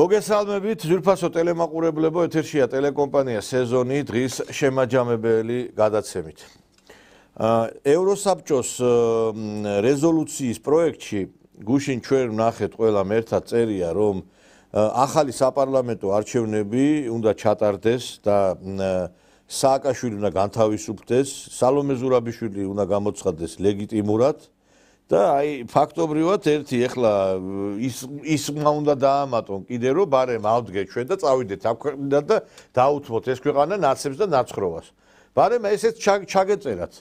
მოგესალმებით, ძვირფასო ტელემაყურებლებო, ეთერშია ტელეკომპანია სეზონი დღის შემაჯამებელი გადაცემით. ევროსაბჭოს რეზოლუციის პროექტში გუშინ ჩვენ ვნახეთ ყველამ ერთად წერია, რომ ახალი საპარლამენტო არჩევნები უნდა ჩატარდეს და სააკაშვილი უნდა განთავისუფლდეს, სალომე ზურაბიშვილი უნდა გამოცხადდეს ლეგიტიმურად. და აი ფაქტობრივად ერთი ეხლა ის უნდა დაამატონ კიდე რომ ბარემ ავდგეთ ჩვენ და წავიდეთ ამ ქვეყნიდან და დაუთმოთ ეს ქვეყანა ნაცებს და ნაცხრობას. ბარემ ესეც ჩაგეწერათ.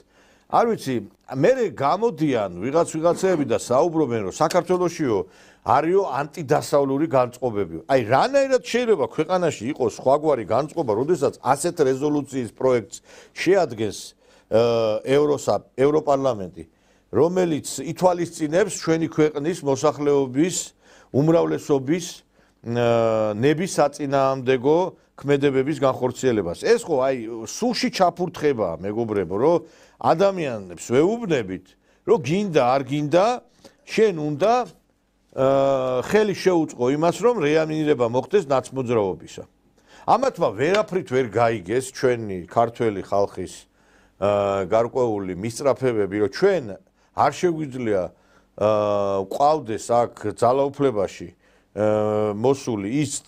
არ ვიცი, მე გამოდიან ვიღაცები და საუბრობენ რომ საქართველოსიო არისო ანტიდასავლური განწყობები. აი რანაირად შეიძლება ქვეყანაში იყოს სხვაგვარი განწყობა, როდესაც ასეთ რეზოლუციის პროექტს შეადგენს ევროპარლამენტი. რომელიც ითვალისწინებს ჩვენი ქვეყნის მოსახლეობის უმრავლესობის ნების საწინააღმდეგო ქმედებების განხორციელებას. ეს ხო აი სულში ჩაფურთხებაა, მეგობრებო, რომ ადამიანებს ვეუბნებით, რომ გინდა არ გინდა, შენ უნდა ხელი შეუწყო იმას, რომ რეანიმირება მოხდეს ნაცმოძრაობისა. ამათმა ვერაფრით ვერ გაიგეს ჩვენი ქართველი ხალხის გარკვეული მისწრაფებები, რომ ჩვენ არ შეგვიძლია ყავდეს აქ ძალაუფლებაში მოსული ის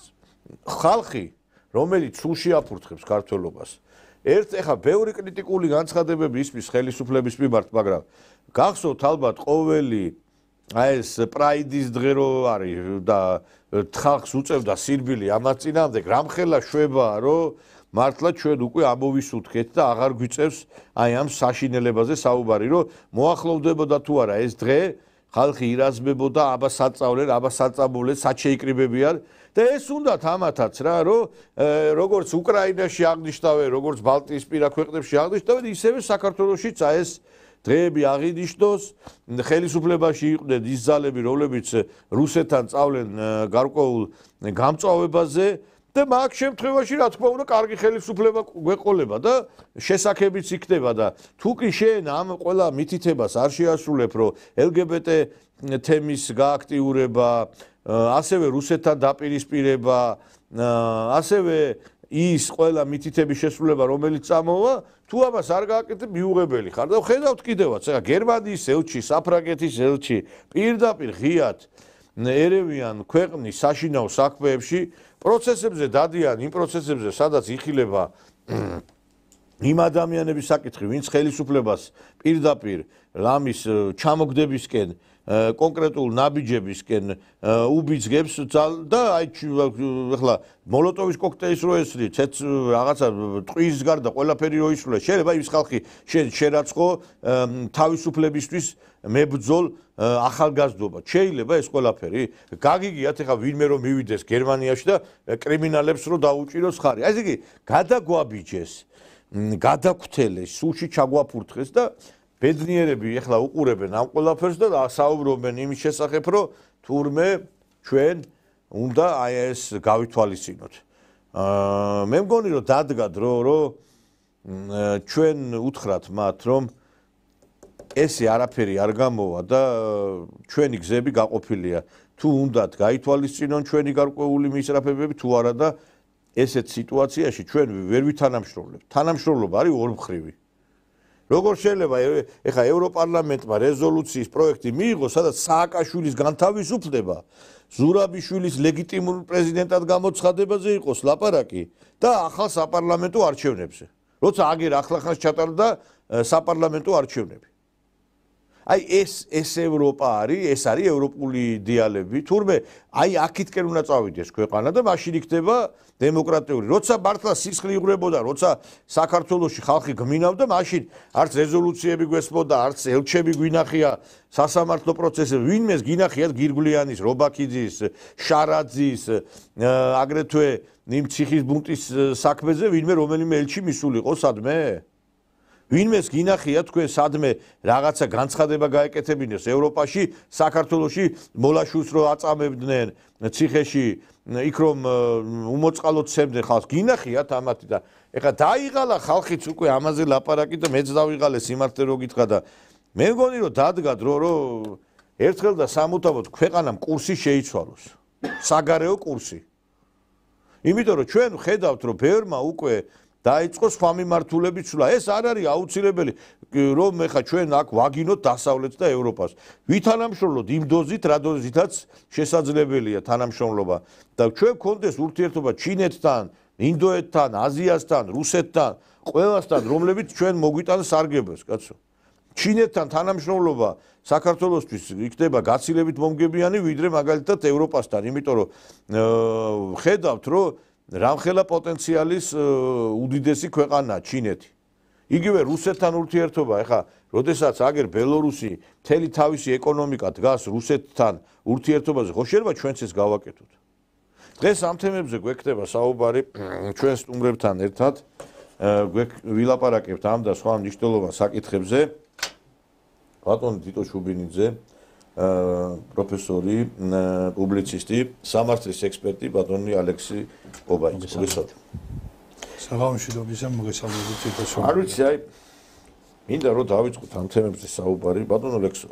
ხალხი, რომელიც სულში აფურთხებს ქართველობას. ეხლა ბევრი კრიტიკული განცხადებები ისმის ხელისუფლების მიმართ, მაგრამ გახსოვთ ალბათ ყოველი ეს პრაიდის დღე რო არის და ხალხს უწევდა სირბილი ამას წინააღმდეგ, რამხელა შვებაა, რომ მართლა ჩვენ უკვე ამოვისუთხეთ და აღარ გვიწევს აი ამ საშინელებაზე საუბარი, რომ მოახლოვდებოდა თუ არა ეს დღე, ხალხი ირაზმებოდა, აბა საწავლენ, აბა საწამულენ, საჩეიკრიბებიან და ეს უნდათ ამათაც რა, რომ როგორც უკრაინაში აღნიშნავენ, როგორც ბალტიისპირა ქვეყნებში აღნიშნავენ, ისევე საქართველოშიც ეს დღეები აღინიშნოს, ხელისუფლებაში იყვნენ ის ძალები, რომლებიც რუსეთთან წავლენ გარკვეულ გამწვავებაზე და მაგ შემთხვევაში რა თქმა უნდა კარგი ხელისუფლება გვეყოლება და შესაქმებიც იქნება და თუ კი შენ ამ ყველა მითითებას არ შეასრულებ, რომ LGBT თემის გააქტიურება, ასევე რუსეთთან დაპირისპირება, ასევე ის ყველა მითითების შესრულება, რომელიც წამოვა, თუ ამას არ გააკეთებ, მიუღებელი ხარ და ხედავთ კიდევაც, ეხლა გერმანიის ელჩი, საფრანგეთის ელჩი პირდაპირ ღიად ერევიან ქვეყნის საშინაო საქმეებში, პროცესებზე დადიან იმ პროცესებზე, სადაც იხილება იმ ადამიანების საკითხი, ვინც ხელისუფლებას პირდაპირ ლამის ჩამოგდებისკენ, კონკრეტულ ნაბიჯებისკენ უბიძგებს და აი ეხლა მოლოტოვის კოქტეილის რო ესრით, რაღაცა ტყვის გარდა ყველაფერი რო ისრულე, შეიძლება ის ხალხი შერაცხო თავისუფლებისთვის მებრძოლ ახალგაზრდობა. შეიძლება ეს ყველაფერი გაგიგიათ ეხლა ვინმე რომ მივიდეს გერმანიაში და კრიმინალებს რო დაუჭიროს ხარი. აი ესე იგი გადაგვაბიჯეს, გადაგვრთელეს, სულში ჩაგვაფურთხეს და ბედნიერები ეხლა უყურებენ ამ ყველაფერს და საუბრობენ იმის შესახებ, რომ თურმე ჩვენ უნდა აი ეს გავითვალისწინოთ. მე მგონი რომ დადგა დრო, რომ ჩვენ უთხრათ მათ, რომ ესე არაფერი არ გამოვა და ჩვენი გზები გაყოფილია. თუ უნდათ გაითვალისწინონ ჩვენი გარკვეული მისწრაფებები თუ არა და ესეთ სიტუაციაში ჩვენ ვერ ვითანამშრომლებთ. თანამშრომლობა არის ორმხრივი. როგორ შეიძლება ეხლა ევროპარლამენტმა რეზოლუციის პროექტი მიიღოს, სადაც სააკაშვილის განთავისუფლება, ზურაბიშვილის ლეგიტიმურ პრეზიდენტად გამოცხადებაზე იყოს ლაპარაკი და ახალ საპარლამენტო არჩევნებზე. როცა აგერ ახლახანს ჩატარდა საპარლამენტო არჩევნები. აი ეს ევროპა არის, ეს არის ევროპული იდეალები. თურმე აი აქეთკენ უნდა წავიდეს ქვეყანა და მაშინ იქნება დემოკრატიული. როცა მართლა სისხლი იღვრებოდა, როცა საქართველოში ხალხი გმინავდა, მაშინ არც რეზოლუციები გვესმოდა, არც ელჩები გვინახია სასამართლო პროცესებში. ვინმეს გინახიათ გირგვლიანის, რობაქიძის, შარაძის, აგრეთვე იმ ციხის ბუნტის საქმეზე ვინმე რომელიმე ელჩი მისულიყო სადმე? ვინმეს გინახია თქვენ სადმე რაღაცა განცხადება გაეკეთებინოს ევროპაში, საქართველოში მოლაშულს რო აწამებდნენ ციხეში, იქ რომ უმოწყალოდ ცემდნენ ხალხს, გინახიათ ამათი და ეხლა დაიღალა ხალხიც უკვე ამაზე ლაპარაკი და მეც დავიღალე სიმართლე რო გითხრა და მე მგონი რომ დადგა დრო, რომ ერთხელ და სამუდამოდ ქვეყანამ კურსი შეიცვალოს. საგარეო კურსი. იმიტომ რომ ჩვენ ხედავთ რომ ბევრმა უკვე დაიწყო სხვა მიმართულებით სულა. ეს არ არის აუცილებელი რომ ეხა ჩვენ აქ ვაგინოთ დასავლეთს და ევროპას. ვითანამშრომლოთ იმ დოზით, რა დოზითაც შესაძლებელია თანამშრომლობა და ჩვენ გქონდეს ურთიერთობა ჩინეთთან, ინდოეთთან, აზიასთან, რუსეთთან, ყველასთან, რომლებიც ჩვენ მოგვიტანს სარგებელს, კაცო. ჩინეთთან თანამშრომლობა საქართველოსთვის იქნება გაცილებით მომგებიანი ვიდრე მაგალითად ევროპასთან, იმიტომ რომ ხედავთ რომ რამხელა პოტენციალის უდიდესი ქვეყანაა ჩინეთი. იგივე რუსეთთან ურთიერთობა, ეხლა, როდესაც აგერ ბელორუსი მთელი თავისი ეკონომიკა დგას რუსეთთან ურთიერთობაზე, ხო შეიძლება ჩვენც ეს გავაკეთოთ. დღეს ამ თემებზე გვექნება საუბარი ჩვენ სტუმრებთან ერთად, ვილაპარაკებთ ამ და სხვა მნიშვნელოვან საკითხებზე. ბატონი თიტო შუბინიძე, პროფესორი, პუბლიცისტი, სამართლის ექსპერტი ბატონი ალექსი ობაიძე. საღამოშიდობისა მოგესალმებით თითო შუბინიძე. არ ვიცი, აი მინდა რომ დავიწყოთ ამ თემებზე საუბარი, ბატონ ალექსო.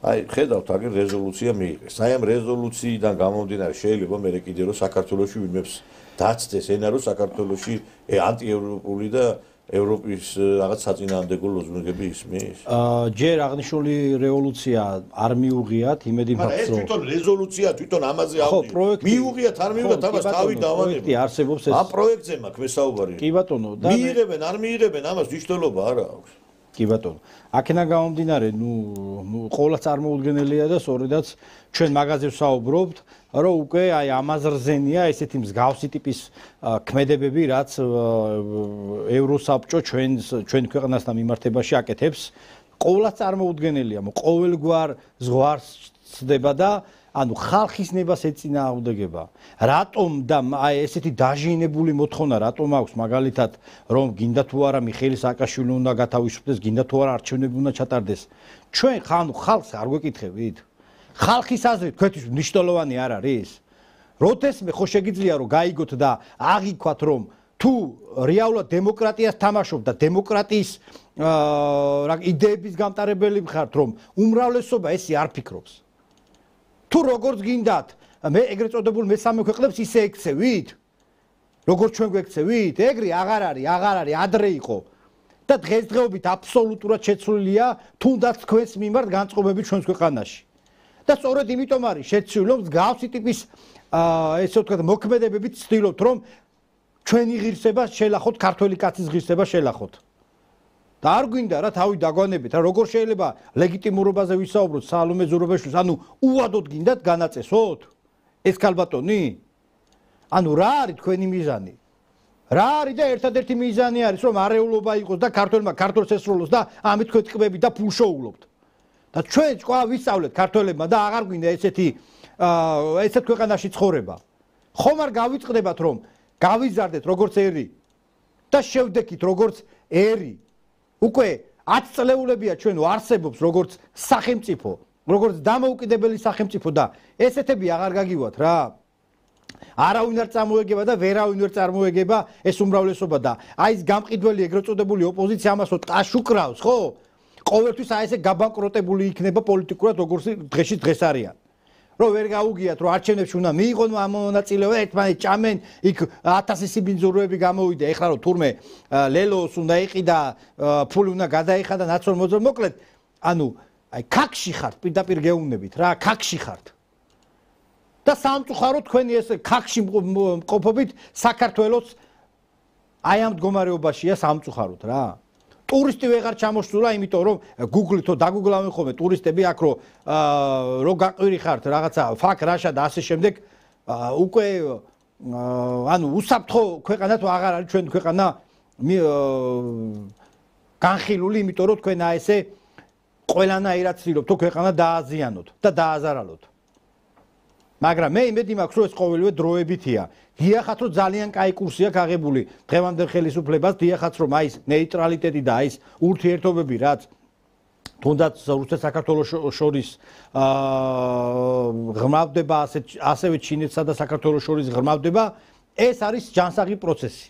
აი ხედავთ აგერ რეზოლუცია მიიღეს. აი ამ რეზოლუციიდან გამომდინარე შეიძლება მე კიდე რომ საქართველოში ვინმეს დაცდეს ენა რომ საქართველოში ანტიევროპული და ევროპის რაღაც საწინააღმდეგო ლოზუნგები ისმის? ჯერ აღნიშნული რევოლუცია არ მიუღიათ, იმედი მაქვს რომ ეს თვითონ რეზოლუცია თვითონ ამაზე ავდია. მიუღიათ, არ მიუღიათ, ამას თავი დავანებო. პროექტი არსებობს ეს. ამ პროექტზე მაქვს მე საუბარი. კი ბატონო, და მიიღებენ, არ მიიღებენ, ამას მნიშვნელობა არ აქვს. კი ბატონო. აქედან გამომდინარე, ყოველას წარმოუდგენელია და სწორედაც ჩვენ მაგაზე ვსაუბრობთ, რომ უკვე აი ამაზრზენია ესეთი მსგავსი ტიპის ქმედებები, რაც ევროსაბჭო ჩვენ ქვეყნასთან მიმართებაში აკეთებს. ყოველას წარმოუდგენელია, ყოველგვარ ზღვარს ცდება და ანუ ხალხის ნებას ეწინააღმდეგება. რატომ და აი ესეთი დაჟინებული მოთხოვნა რატომ აქვს მაგალითად რომ გინდა თუ არა მიხეილ სააკაშვილი უნდა გათავისუფლდეს, გინდა თუ არა არჩევნები უნდა ჩატარდეს. ჩვენ ხალხს არ გვეკითხებით? ხალხის აზრით თქვენთვის მნიშვნელოვანი არ არის? როდესმე ხო შეგიძლია რომ გაიგოთ და აღიქვათ რომ თუ რეალურად დემოკრატიას თამაშობ და დემოკრატიის იდეების გამტარებელი ხართ რომ უმრავლესობა ესე არ ფიქრობს. თუ როგორც გინდათ, მე ეგრეთ წოდებულ მესამე ქვეყნებს ისე ექცევით? როგორც ჩვენ გვექცევით? ეგრე აღარ არის, ადრე იყო. და დღესდღეობით აბსოლუტურად შეცვლილია თუნდაც თქვენს მიმართ განწყობები ჩვენს ქვეყანაში. და სწორედ იმიტომ არის შეცვლილი, რომ მსგავსი ტიპის ესე ვთქვათ, მოქმედებებით ცდილობთ, რომ ჩვენი ღირსება შელახოთ, ქართველი კაცის ღირსება შელახოთ. და არ გვინდა რა თავი დაგვანებით, რა როგორ შეიძლება ლეგიტიმურობაზე ვისაუბროთ სალომე ზურაბაშვილს, ანუ უადოდ გინდათ განაწესოთ? ეს ქალბატონი? ანუ რა არის თქვენი მიზანი? რა არის და ერთადერთი მიზანი არის რომ არეულობა იყოს და ქართველმა ქართულს ესრულოს და ამით თქვენ ტკბებით და ფულს შოულობთ. და ჩვენ ყვა ვისწავლეთ ქართველებმა და აღარ გვინდა ესეთ ქვეყანაში ცხოვრება. ხომ არ გავიწყდებათ რომ გავიზარდეთ როგორც ერი და შევდექით როგორც ერი. უკვე 10 წლეულებია ჩვენ ვარსებობს როგორც სახელმწიფო, როგორც დამოუკიდებელი სახელმწიფო და ესეთები აღარ გაგივათ რა. არავინ არ წარმოეგება და ვერავინ არ წარმოეგება ეს უმრავლესობა და აი ეს გამყიდველი ეგრეთ წოდებული ოპოზიცია ამასო ტყას უკრავს, ხო? ყოველთვის აი ესე გაბანკროტებული იქნება პოლიტიკურად როგორც დღეს არიან. რომ ვერ გაუგიათ რომ არჩევნებში უნდა მიიღონ მონაწილეობა, ერთმანეთს ჭამენ, იქ 1000 სიბინძუროები გამოვიდა, ეხლა რომ თურმე ლელოს უნდა იყიდა, ფული უნდა გადაიხადა ნაცვალ მოძრ მოკლედ, ანუ აი ქაქში ხართ, პირდაპირ გეუბნებით რა, ქაქში ხართ. და სამწუხაროდ თქვენი ეს ქაქში მყოფობით საქართველოს აი ამ მდგომარეობაშია სამწუხაროდ რა. ტურისტი ვეღარ ჩამოსულა, იმიტომ რომ Google-ით დაგუგლავენ ხოლმე ტურისტები აქ რო გაყვირი ხართ რაღაცა ფაკ რაშა და ასე შემდეგ, უკვე ანუ უსაფრთხო ქვეყანა თუ აღარ არის ჩვენ ქვეყანა განხილული, იმიტომ რომ თქვენ აი ესე ყველანაირად ცდილობთ თუ ქვეყანა დააზიანოთ და დააზარალოთ. მაგრამ მე იმედი მაქვს რომ ეს ყოველივე დროებითია. დიახაც რომ ძალიან კაი კურსი აქვს აღებული დღევანდელ ხელისუფლებას, დიახაც რომ აი ეს ნეიტრალიტეტი და აი ეს ურთიერთობები რაც თუნდაც რუსეთ-საქართველოს შორის ღრმავდება, ასევე ჩინეთსა და საქართველოს შორის ღრმავდება, ეს არის ჯანსაღი პროცესი.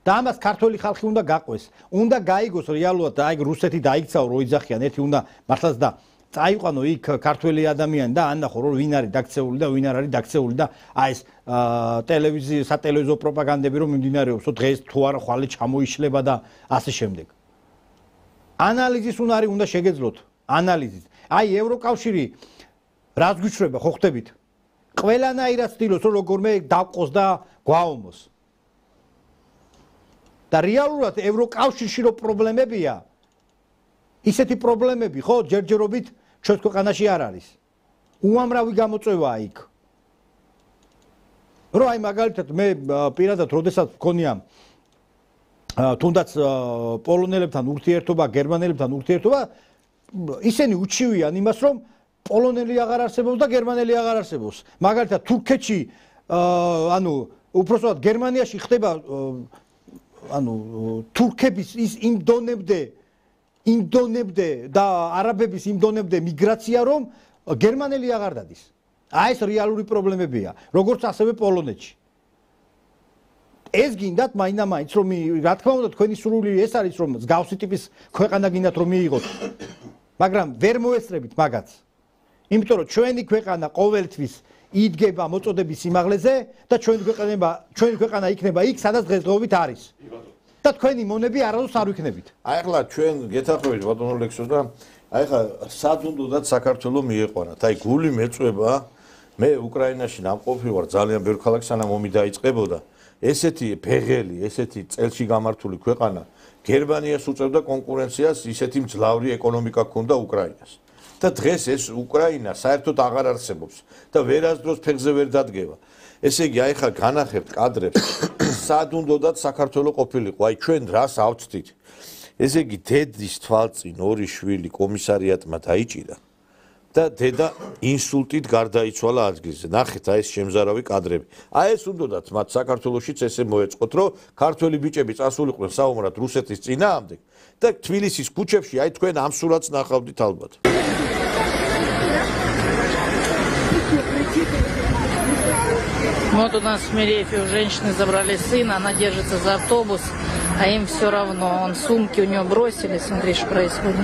და ამას ქართველი ხალხი უნდა გაყვეს. უნდა გაიგოს რეალურად და აი რუსეთი დაიქცაო რო იძახიან, ერთი უნდა მართლაც და წაიყვანო იქ ქართველი ადამიანი და ანახო რომ ვინ არის დაქცეული და ვინ არ არის დაქცეული და აი ეს სატელევიზიო პროპაგანდები რომ მიმდინარეობსო დღეს თუ არა ხვალე ჩამოიშლება და ასე შემდეგ. ანალიზის უნარი უნდა შეგეძლოთ, ანალიზის. აი ევროკავშირი რას გვიჩრება ხო ხტებით? ყველანაირად ცდილობს რომ როგორმე დავყოს და გვაომოს. და რეალურად ევროკავშირში რო პრობლემებია, ისეთი პრობლემები ხო ჯერჯერობით ჩვენს ქვეყანაში არ არის. უამრავი გამოწვევაა იქ. რომ აი მაგალითად მე პირადად როდესაც მქონია თუნდაც პოლონელებთან ურთიერთობა, გერმანელებთან ურთიერთობა, ისინი უჩივიან იმას, რომ პოლონელი აღარ არსებობს და გერმანელი აღარ არსებობს. მაგალითად თურქეთში ანუ უпроსტად გერმანიაში ხდება ანუ თურქების ის იმდონებდე და არაბების იმდონებდე მიგრაცია, რომ გერმანელი აღარ დადის. აი ეს რეალური პრობლემებია, როგორც ასევე პოლონეთში. ეს გინდათ მაინდა-მაინც რომ რა თქმა უნდა თქვენი სურვილი ეს არის რომ მსგავსი ტიპის ქვეყანა გინდათ რომ მიიღოთ. მაგრამ ვერ მოესწრებით მაგაც. იმიტომ რომ ჩვენი ქვეყანა ყოველთვის იდგება მოწოდების სიმაღლეზე და ჩვენი ქვეყანა იქნება იქ, სადაც დღესდღეობით არის. და თქვენი მონები არასდროს არ ვიქნებით. აი ახლა ჩვენ გეთახმებით ბატონო ლექსო და აი ახლა სად უნდათ საქართველოს მიიყვანათ. აი გული მეწვება, მე უკრაინაში ნამყოფი ვარ, ძალიან ბევრ ქალაქს სანამ ომი დაიწყებოდა. ესეთი ფეგელი, ესეთი წელში გამართული ქვეყანა გერმანიას უწევდა კონკურენციას, ისეთი მძლავრი ეკონომიკა ჰქონდა უკრაინას. და დღეს ეს უკრაინა საერთოდ აღარ არსებობს და ვერასდროს ფეხზე ვერ დადგება. ესე იგი, აი ხა განახებთ კადრებს, სად უნდათ საქართველოს ყოფილიყო, აი ჩვენ რას ავწდით. ესე იგი, დედის თვალწინ ორი შვილი კომისარიატმა დაიჭირა და დედა ინსულტით გარდაიცვალა ადგილზე. ნახეთ, აი ეს შემზარავი კადრები. აი ეს უნდათ მათ საქართველოშიც ესე მოეწყოთ, რომ ქართველი ბიჭები წასულიყვნენ საომრად რუსეთის წინააღმდეგ და თბილისის ქუჩებში აი თქვენ ამ სურათს ნახავდით ალბათ. Вот у нас в Мерефе у женщины забрали сына, она держится за автобус, а им все равно. Он сумки у нее бросили, смотри, что происходит.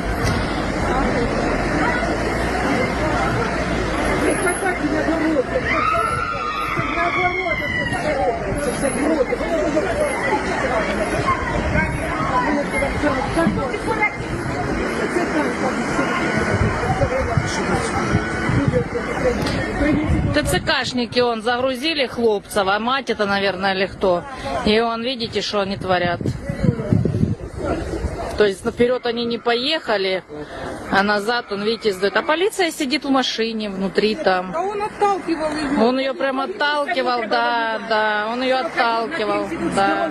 ТЦКшники он загрузили хлопцев, а мать это, наверное, или кто. И он, видите, что они творят. То есть наперед они не поехали, а назад он, видите, сдает. А полиция сидит в машине внутри там. А он отталкивал ее. Он ее прям отталкивал, да, он ее отталкивал, да.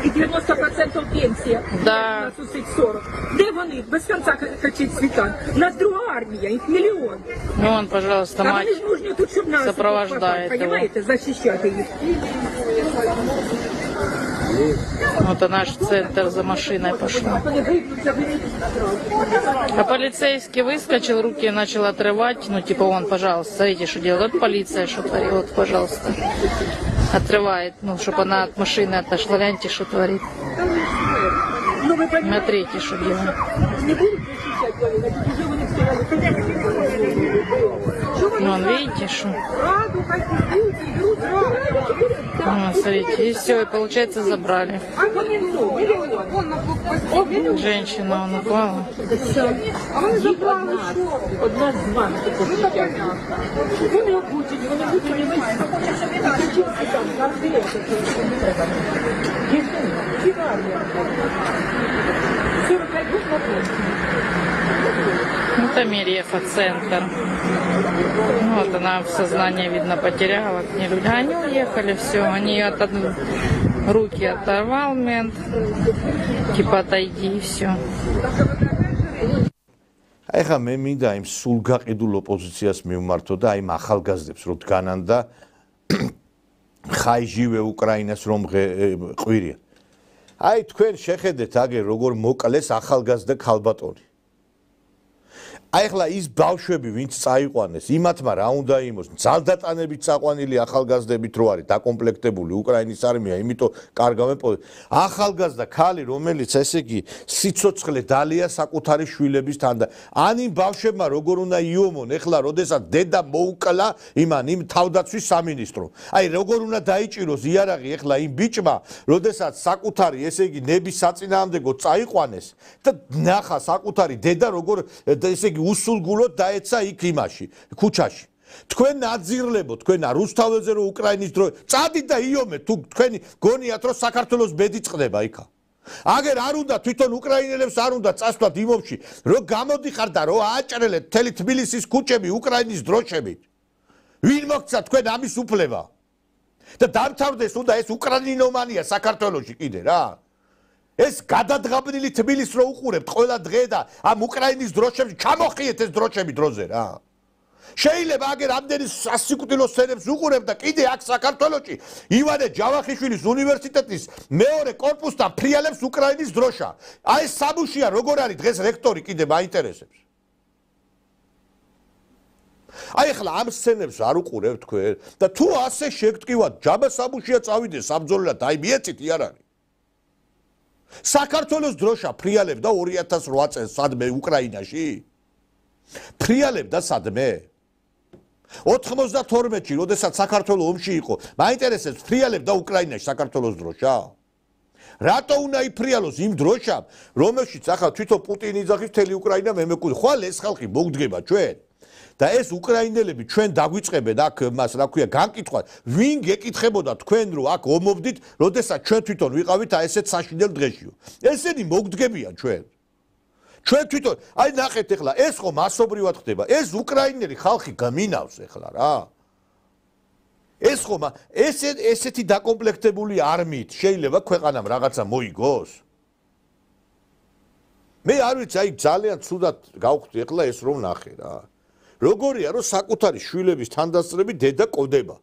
И 90% пенсія. Да. У нас усіх 40. Де вони? Без конца кричить світан. У нас друга армія, їх мільйон. Ну, он, пожалуйста, А мать вони ж нужні тут, щоб нас сопровождает его. понимаете, захищати їх. Вот она наш центр за машиной пошла. А полицейский выскочил, руки начал отрывать. Ну, типа, он, пожалуйста, смотрите, что делает. Вот полиция, что творит. Вот, пожалуйста. Отрывает, ну, чтобы она от машины отошла. Гляньте, что творит. Смотрите, что делает. Ну, вон, видите, что? Ну, смотрите, и все, и получается забрали. Женщина, он упала. А вони забрали, що? Одна з вами такого життя. Вони обучені, вони обучені. Вчиться там, завжди. Армія. 45 років на фронті. Это Мерефа, центр. Вот она в сознание, видно, потеряла. Не люди. Они уехали, все. Они руки оторвал мент. Типа отойди, и все. აი ხა მე მინდა იმ სულგაყიდულ ოპოზიციას მივმართო და აი ახალგაზრდებს რო დგანან და ხაიჟივე უკრაინას რომ ყვირიან. აი თქვენ შეხედეთ აგერ როგორ მოკლეს ახალგაზრდა ქალბატონი. აი ახლა ის ბავშვები ვინც წაიყვანეს იმათმა რა უნდა იმოს ძალდატანებით წაყვანილი ახალგაზრდებით რო არის დაკომპლექტებული უკრაინის არმია იმიტომ კარგავენ ახალგაზრდა ქალი რომელიც ესე იგი სიცოცხლე დალია საკუთარი შვილების თან და ან იმ ბავშვებმა როგორ უნდა იომონ ახლა როდესაც დედა მოუკლა იმ თავდაცვის სამინისტრო აი როგორ უნდა დაიჭიროს იარაღი ახლა იმ ბიჭმა როდესაც საკუთარი ესე იგი ნების საწინააღმდეგო წაიყვანეს და ნახა საკუთარი დედა როგორ ესე იგი უსულგულოდ დაეცა იქ იმაში ქუჩაში თქვენ ნაძირლებო თქვენ რუსთაველზე რო უკრაინის დრო წადით და იომეთ თუ თქვენი გონიათ რომ საქართველოს ბედი წყდება იქა აგერ არ უნდა თვითონ უკრაინელებს არ უნდა წასვლათ იმებში რომ გამოდიხარ და რომ ააჭრელეთ მთელი თბილისის ქუჩები უკრაინის დროშებით ვინ მოგცა თქვენ ამის უფლება და დამთავრდეს უნდა ეს უკრაინინომანია საქართველოში კიდე რა ეს გადადგამნილი თბილისს რო უყურებთ ყველა დღე და ამ უკრაინის დროშებს ჩამოხიეთ ეს დროშები დროზე რა შეიძლება აგერ ამდენი სასიკვდილო სცენებს უყურებთ და კიდე აქ საქართველოში ივანე ჯავახიშვილის უნივერსიტეტის მეორე კორპუსთან ფრიალებს უკრაინის დროშა აი ეს საბუშია როგორ არის დღეს რექტორი კიდე მაინტერესებს აი ახლა ამ სცენებს არ უყურებთ თქვენ და თუ ასე შეგტკივათ ჯაბა საბუშია წავიდეს საბრძოლველად აი მიეცით იარაღი საქართველოს დროშა ფრიალებდა 2008 წელს სადმე უკრაინაში ფრიალებდა სადმე 92-ში როდესაც საქართველოს ომში იყო მაინტერესებს ფრიალებდა უკრაინაში საქართველოს დროშა რატო უნდა იფრიალოს იმ დროშამ რომელშიც ახლა თვითონ პუტინი იძახის მთელი უკრაინა მემკვიდრე ხვალ ეს ხალხი მოგდგება ჩვენ და ეს უკრაინელები ჩვენ დაგვიწყებენ აქ მას რა ქვია განკითხვა ვინ გეკითხებოდა თქვენ რომ აქ ომობდით როდესაც ჩვენ თვითონ ვიყავით აი ესეთ საშინელ დღეშიო ესენი მოგდგებიან ჩვენ თვითონ აი ნახეთ ახლა ეს ხო მასობრივად ხდება ეს უკრაინელი ხალხი გამინავს ახლა რა ეს ხო ესეთი დაკომპლექტებული არმიით შეიძლება ქვეყანამ რაღაცა მოიგოს მე არ ვიცი აი ძალიან ცუდად გავხდი ახლა ეს რომ ნახე რა როგორია რომ საკუთარი შვილების თანდასწრებით დედა ყოდება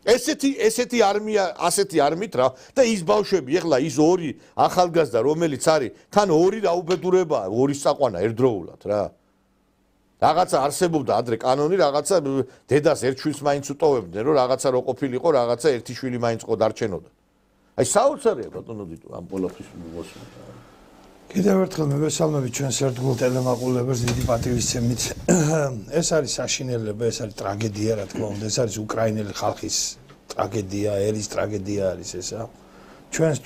ესეთი არმია ასეთი არმით რა და ის ბავშვები ეხლა ის ორი ახალგაზრდა რომელიც არის თან ორი რაუბედურებაა ორი საყვანა ერთდროულად რა რაღაცა არსებობდა ადრე კანონი რაღაცა დედას ერთ შვილს მაინც უტოვებდნენ რომ რაღაცა რო ყოფილიყო რაღაცა ერთი შვილი მაინც ყო დარჩენოდა აი საოცარია ბატონო დიტო ამ პოლაფის მოსვლა კიდევ ერთხელ მევესალმები ჩვენს ერთგულ ტელემაყურებელს დიდი პატივისცემით ეს არის საშინელება ეს არის ტრაგედია რა თქმა უნდა ეს არის უკრაინელი ხალხის ტრაგედია ერის ტრაგედია არის ესა ჩვენს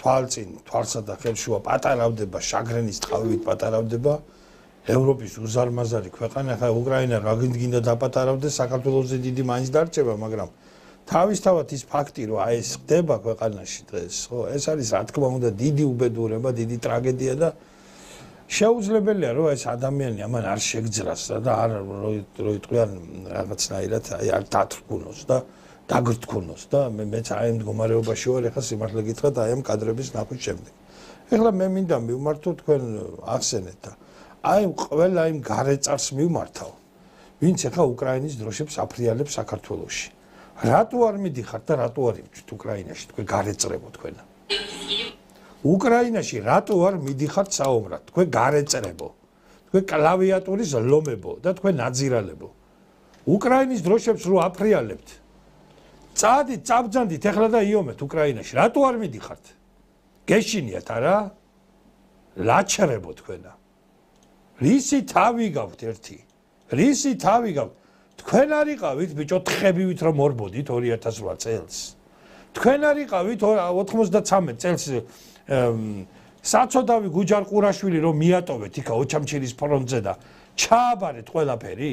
თვალსა და ხელშუა პატარავდება შაგრენის ტყავით პატარავდება ევროპის უზარმაზარი ქვეყანა ხა უკრაინა რა გინდა დაპატარავდეს საქართველოსზე დიდი მაინც დარჩება მაგრამ თავისთავად ის ფაქტი რომ აი ეს ხდება ქვეყანაში დღეს ხო ეს არის რა თქმა უნდა დიდი უბედურება დიდი ტრაგედია და შეუძლებელია რომ ეს ადამიანი ამან არ შეგძრას და არ რო იტყვიან რაღაცნაირად აი არ დათრგუნოს და დაგრთქუნოს და მეც აი ამ მდგომარეობაში ვარ ეხლა სიმართლე გითხრათ აი ამ კადრების ნახვის შემდეგ ეხლა მე მინდა მივმართო თქვენ ახსენეთ და აი ყველა იმ გარეწარს მივმართავ ვინც ეხლა უკრაინის დროშებს აფრიალებს საქართველოში რატო არ მიდიხართ და რატო არ იბჭთ უკრაინაში თქვენ გარეწრებო თქვენა უკრაინაში რატო არ მიდიხართ საომრად თქვენ გარეწრებო თქვენ კლავიატურის ლომებო და თქვენ ნაძირალებო უკრაინის დროშებს რო აფრიალებთ წადით წაბძანდით ეხლა და იომეთ უკრაინაში რატო არ მიდიხართ გეშინიათ არა ლაჩრებო თქვენა რისი თავი გაქვთ ერთი რისი თავი გაქვთ თქვენ არ იყავით ბიჭო თხებივით რომ მორბოდით 2008 წელს თქვენ არ იყავით 93 წელს საწოდავი გუჯარ ყურაშვილი რომ მიატოვეთ იქა ოჩამჩირის ფრონტზე და ჩააბარეთ ყველაფერი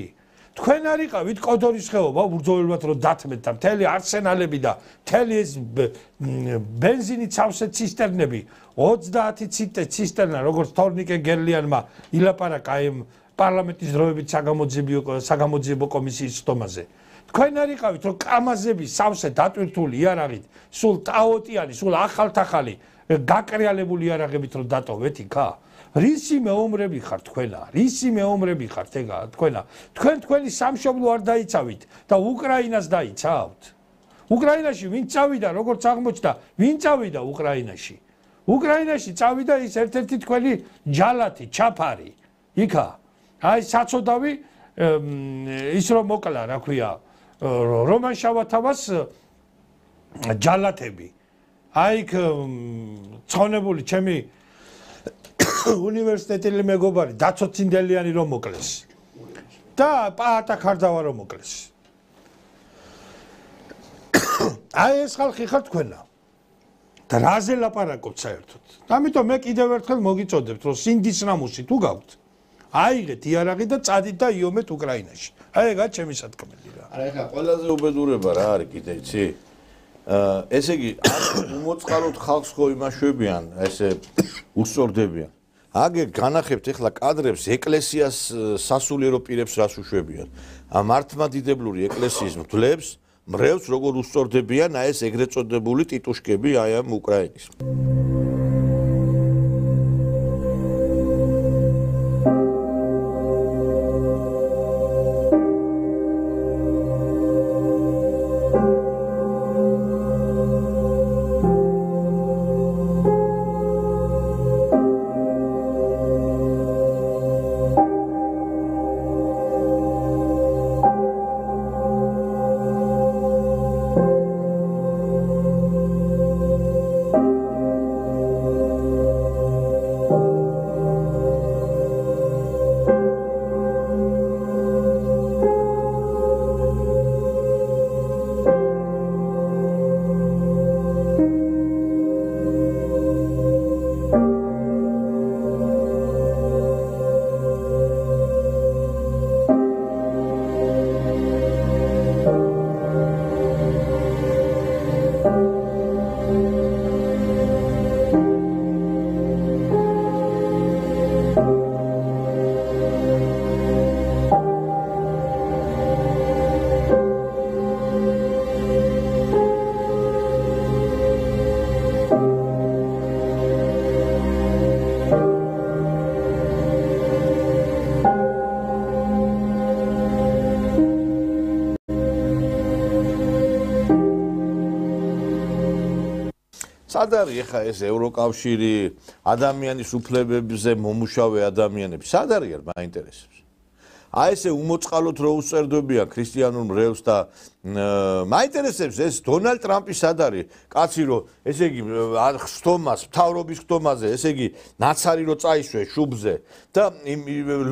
თქვენ არ იყავით კოდორის ხეობა უბრძოლებლად რომ დათმეთ და მთელი არსენალები და მთელი ეს ბენზინით სავსე ცისტერნები 30 ცისტერნა როგორც თორნიკე გერლიანმა ილაპარაკა იმ პარლამენტის დროებით საგამოძიებო კომისიის სტომაზე თქვენ არ იყავით რომ კამაზების სავსე დატვირთული იარაღით სულ ტაოტიანი სულ ახალთახალი გაკრიალებული იარაღებით რომ დატოვეთ იქა რისი მეომრები ხართ თქვენა რისი მეომრები ხართ ეგა თქვენა თქვენი სამშობლო არ დაიცავით და უკრაინას დაიცავთ უკრაინაში ვინ წავიდა როგორც აღმოჩნდა ვინ წავიდა უკრაინაში უკრაინაში წავიდა ის ერთ-ერთი თქვენი ჯალათი, ჩაფარი. იქა. აი საწოდავი ის რომ მოკლა, რა ქვია, რომან შავათავას ჯალათები. აი ცხონებული ჩემი უნივერსიტეტელი მეგობარი დაცო ცინდელიანი რომ მოკლეს. და პაატა ქარდავა რომ მოკლეს. აი ეს ხალხი ხარ თქვენა. და რაზე ლაპარაკობთ საერთოდ? ამიტომ მე კიდევ ერთხელ მოგიწოდებთ, რომ სინდის რამუსი თუ გაქვთ, აიღეთ იარაღი და წადით და იომეთ უკრაინაში. აი ეგაა ჩემი სათქმელი რა. არა ეხლა ყველაზე უბედურება რა არის კიდე იცი? ესე იგი უმოწყალოდ ხალხს ხო იმაშვებიან, ესე უსწორდებიან. აგერ განახებთ ეხლა კადრებს ეკლესიას სასულიერო პირებს რას უშვებიან. მართლმადიდებლური ეკლესიის მდლებს მრევს როგორ უსწორდებიან აი ეს ეგრეთ წოდებული ტიტუშკები აი ამ უკრაინის. სად არის ეხა ეს ევროკავშირი ადამიანის უფლებებზე მომუშავე ადამიანები სად არის მაინტერესებს აი ესე უმოწყალოდ რო უსწერდებიან ქრისტიანულ მრევლს და მაინტერესებს ეს დონალდ ტრამპი სად არის კაცი რო ესე იგი ხსტომას მთავრობის ხსტომაზე ესე იგი ნაცარი რო წაისვე შუბზე და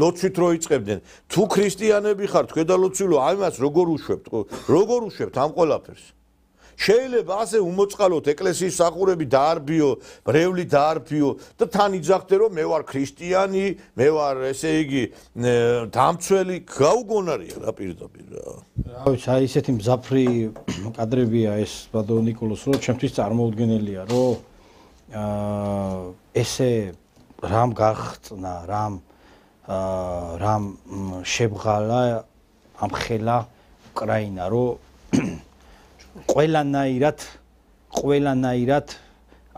ლოცვით რო იწყებდნენ თუ ქრისტიანები ხართ თქვენ და ლოცვილო აი მას როგორ უშვებთ ამ ყველაფერს შეიძლება ასე უმოწყალოდ ეკლესიის საყურები დაარბიო, მრევლი დაარბიო და თან იძახდე რომ მე ვარ ქრისტიანი, მე ვარ ესე იგი დამცველი, გაუგონარია რა პირდაპირ რა. რა ვიცი, აი ესეთი მზაფრი კადრებია ეს ბადო ნიკოლოს, რომ ჩემთვის წარმოუდგენელია, რომ ესე რამ გახწნა, რამ შებღალა ამხელა უკრაინა, რომ ყველანაირად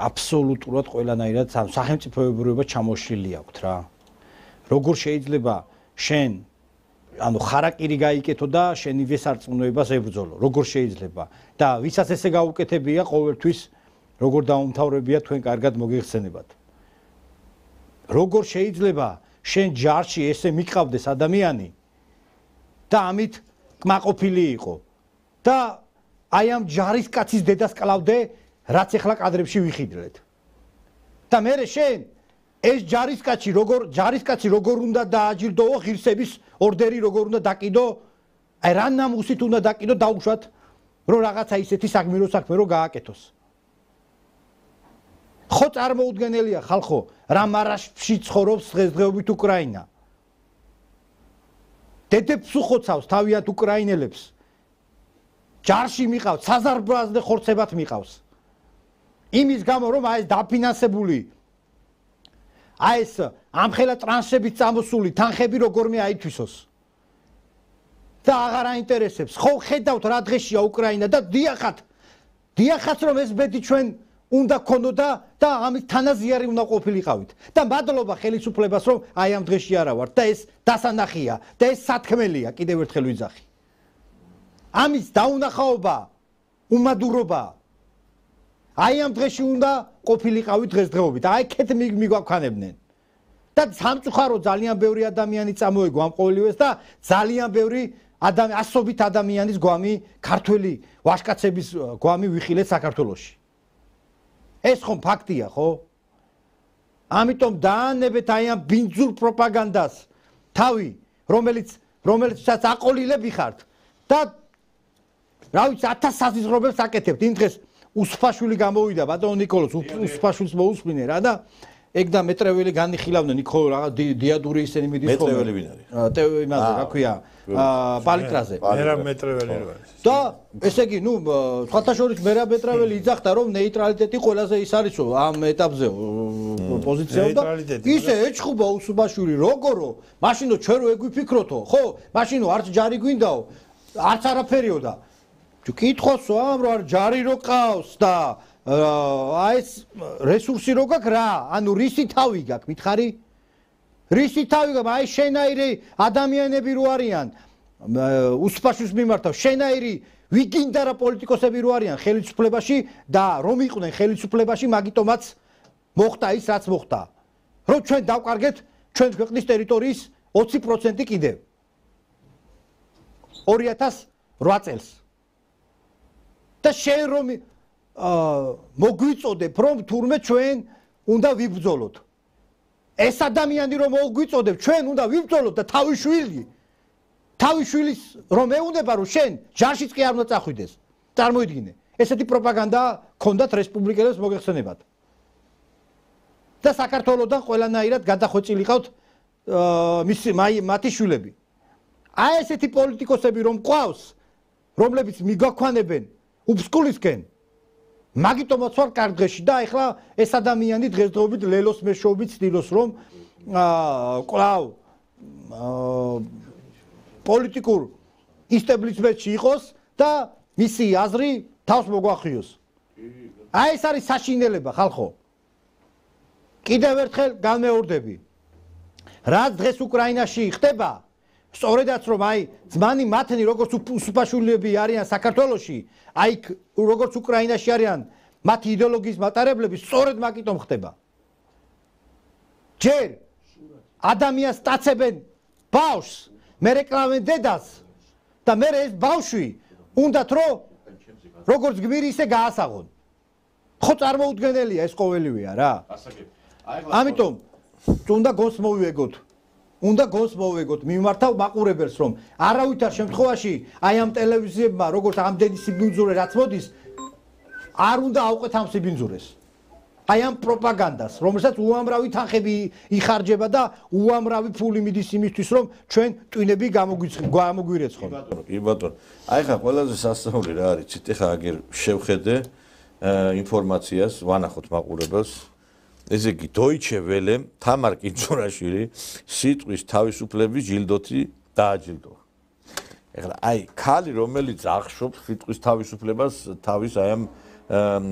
აბსოლუტურად ყველანაირად სახელმწიფოებრიობა ჩამოშლილი აქვს რა. როგორ შეიძლება შენ ანუ ხარაკირი გაიკეთო და შენივე სარწმუნოებას ებრძოლო. როგორ შეიძლება და ვისაც ესე გაუკეთებია ყოველთვის როგორ დაუმთავრებია თქვენ კარგად მოგიხსენებათ. როგორ შეიძლება შენ ჯარში ესე მიყავდეს ადამიანი და ამით კმაყოფილი იყო და აი ამ ჯარისკაცის დედას კლავდე, რაც ახლა კადრებში ვიხიდლეთ. და მე შენ ეს ჯარისკაცი როგორ უნდა დააჯილდოვო ღირსების ორდერი როგორ უნდა დაკიდო, აი რა ნამუსით უნდა დაკიდო დაუშვათ, რომ რაღაცა ისეთი საგმირო საქმე რო გააკეთოს. ხო წარმოუდგენელია ხალხო, რა მარაშში ცხოვრობს დღესდღეობით უკრაინა. დედებს უხოცავს თავიანთ უკრაინელებს. ჯარში მიყავს, საზარბაზნე ხორცებად მიყავს. იმის გამო რომ აი ეს დაფინანსებული აი ეს ამხელა ტრანსებით წამოსული თანხები როგორმე აითვისოს. და აღარ აინტერესებს. ხო ხედავთ რა დღეშია უკრაინა და დიახაც რომ ეს ბედი ჩვენ უნდა ქონოდა და ამით თანაზიარი უნდა ყოფილიყავით. და მადლობა ხელისუფლებას რომ აი ამ დღეში არა ვართ და ეს დასანახია და ეს სათქმელია კიდევ ერთხელ ვიძახი. ამის დაუნახაობა, უმადურობა. აი ამ დღეში უნდა ყოფილიყავით დღესდღეობით. აი ქეთ მიგვაქვანებდნენ. და სამწუხარო ძალიან ბევრი ადამიანი წამოეგო ამ ყოველივეს და ძალიან ბევრი ასობით ადამიანის გვამი ქართველი ვაჟკაცების გვამი ვიხილეთ საქართველოში. ეს ხომ ფაქტია, ხო? ამიტომ დაანებეთ აი ამ ბინძურ პროპაგანდას თავი, რომელიცაც აყოლილები ხართ და რა ვიცი 1000 საზღვრებს აკეთებთ. იმ დღეს უსფაშვილი გამოვიდა ბატონ ნიკოლოს უსფაშვილს მოусმინე რა და ეგ და მეტრეველი განიხილავდნენ იქ ხო რაღაც დიადური ისინი მიდის ხოლმე მეტრეველი ვინ არის? იმაზე რა ქვია პალიტრაზე. მერა მეტრეველი რა არის. და ესე იგი, ნუ სხვათა შორის მერა მეტრეველი იძახდა რომ ნეიტრალიტეტი ყველაზე ის არისო ამ ეტაპზე პოზიციაა და ისე ეჭხუბა უსუბაშვილი როგორო, მაშინო ჩვენ რო ეგ ვიფიქროთო, ხო? მაშინო არც ჯარი გვინდაო, არც არაფერიო და კითხოსო ამ რო არ ჯარი რო ყავს და აი ეს რესურსი რო გაქვს რა, ანუ რისი თავი გაქვს, მითხარი? რისი თავი გაქვს, აი შენაირი ადამიანები რო არიან უსფაშვის მიმართავ, შენაირი ვიგინდა რა პოლიტიკოსები რო არიან ხელისუფლებაში და რომ იყვნენ ხელისუფლებაში, მაგიტომაც მოხდა ის რაც მოხდა. რომ ჩვენ დავკარგეთ ჩვენ ქვეყნის ტერიტორიის 20% კიდევ 2008 წელს. და შენ რომ მოგვიწოდებ რომ თურმე ჩვენ უნდა ვიბრძოლოთ. ეს ადამიანი რომ მოგვიწოდებ ჩვენ უნდა ვიბრძოლოთ და თავიშვილის რომ ეუნება რომ შენ ჯარშიც კი არ უნდა წახვიდეს. წარმოიდგინე. ესეთი პროპაგანდა ქონდათ რესპუბლიკელებს მოგეხსენებათ. და საქართველოსთან ყველანაირად გადახვეწილიყავთ მათი შვილები. აი ესეთი პოლიტიკოსები რომ ყავს, რომლებიც მიგვაქვანებენ უბსკულისკენ მაგიტომაც ვარ კარგ დღეში და ეხლა ეს ადამიანი დღესდღეობით ლელოს მეშვეობით ცდილობს რომ კვლავ პოლიტიკურ ინსტაბილიზმენტში იყოს და მისი აზრი თავს მოგვახიოს. აი ეს არის საშინელება ხალხო. კიდევ ერთხელ განმეორდები. რაც დღეს უკრაინაში ხდება, სწორედაც რომ აი ძმანი მათნი როგორც უსუფაშვილები არიან საქართველოში, აი როგორც უკრაინაში არიან მათი იდეოლოგიის მატარებლები, სწორედ მაგიტომ ხდება. ჯერ ადამიანს სტაცებენ ბავშვს, მე რეკლამენ დედას და მე ეს ბავშვი უნდათ რომ როგორც გმირი ისე გაასაღონ. ხო წარმოუდგენელია ეს ყოველივეა რა. ამიტომ უნდა გონს მოვიეგოთ. უნდა გონს მოვეგოთ მიმართავ მაყურებელს რომ არავითარ შემთხვევაში აი ამ ტელევიზიებმა როგორც ამდენი სიბინძურე რაც მოდის არ უნდა აუყეთ ამ სიბინძურეს. აი ამ პროპაგანდას, რომელსაც უამრავი თანხები იხარჯება და უამრავი ფული მიდის იმისთვის რომ ჩვენ ტვინები გამოგვირეცხონ. კი ბატონო. აი ხა ყველაზე სასწაული რა არის, ცით ხა აგერ შევხედე ინფორმაციას, ვანახოთ მაყურებელს. ესე იგი Deutsche Welle თამარ კინძურაშვილი სიტყვის თავისუფლების ჯილდოთი დააჯილდოვა. ეხლა აი ქალი რომელიც ახშობს სიტყვის თავისუფლებას თავის აი ამ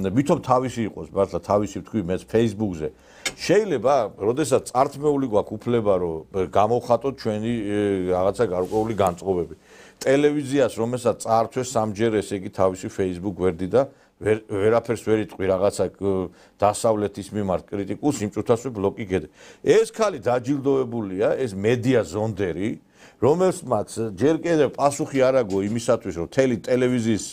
ვითომ თავისი იყოს მართლა თავისი თქვი მეც Facebook-ზე შეიძლება როდესაც წართმეული გვაქვს უფლება რომ გამოვხატოთ ჩვენი რაღაცა გარკვეული განწყობები ტელევიზიას რომელსაც წართვეს სამჯერ ესე იგი თავისი Facebook გვერდი და ვერაფერს ვერ იტყვი რაღაცა დასავლეთის მიმართ კრიტიკულს იმ წუთასვე ბლოკი გედე. ეს ქალი დაჯილდოებულია, ეს მედია ზონდერი, რომელსაც ჯერ კიდევ პასუხი არ აგო იმისათვის, რომ თელი ტელევიზიის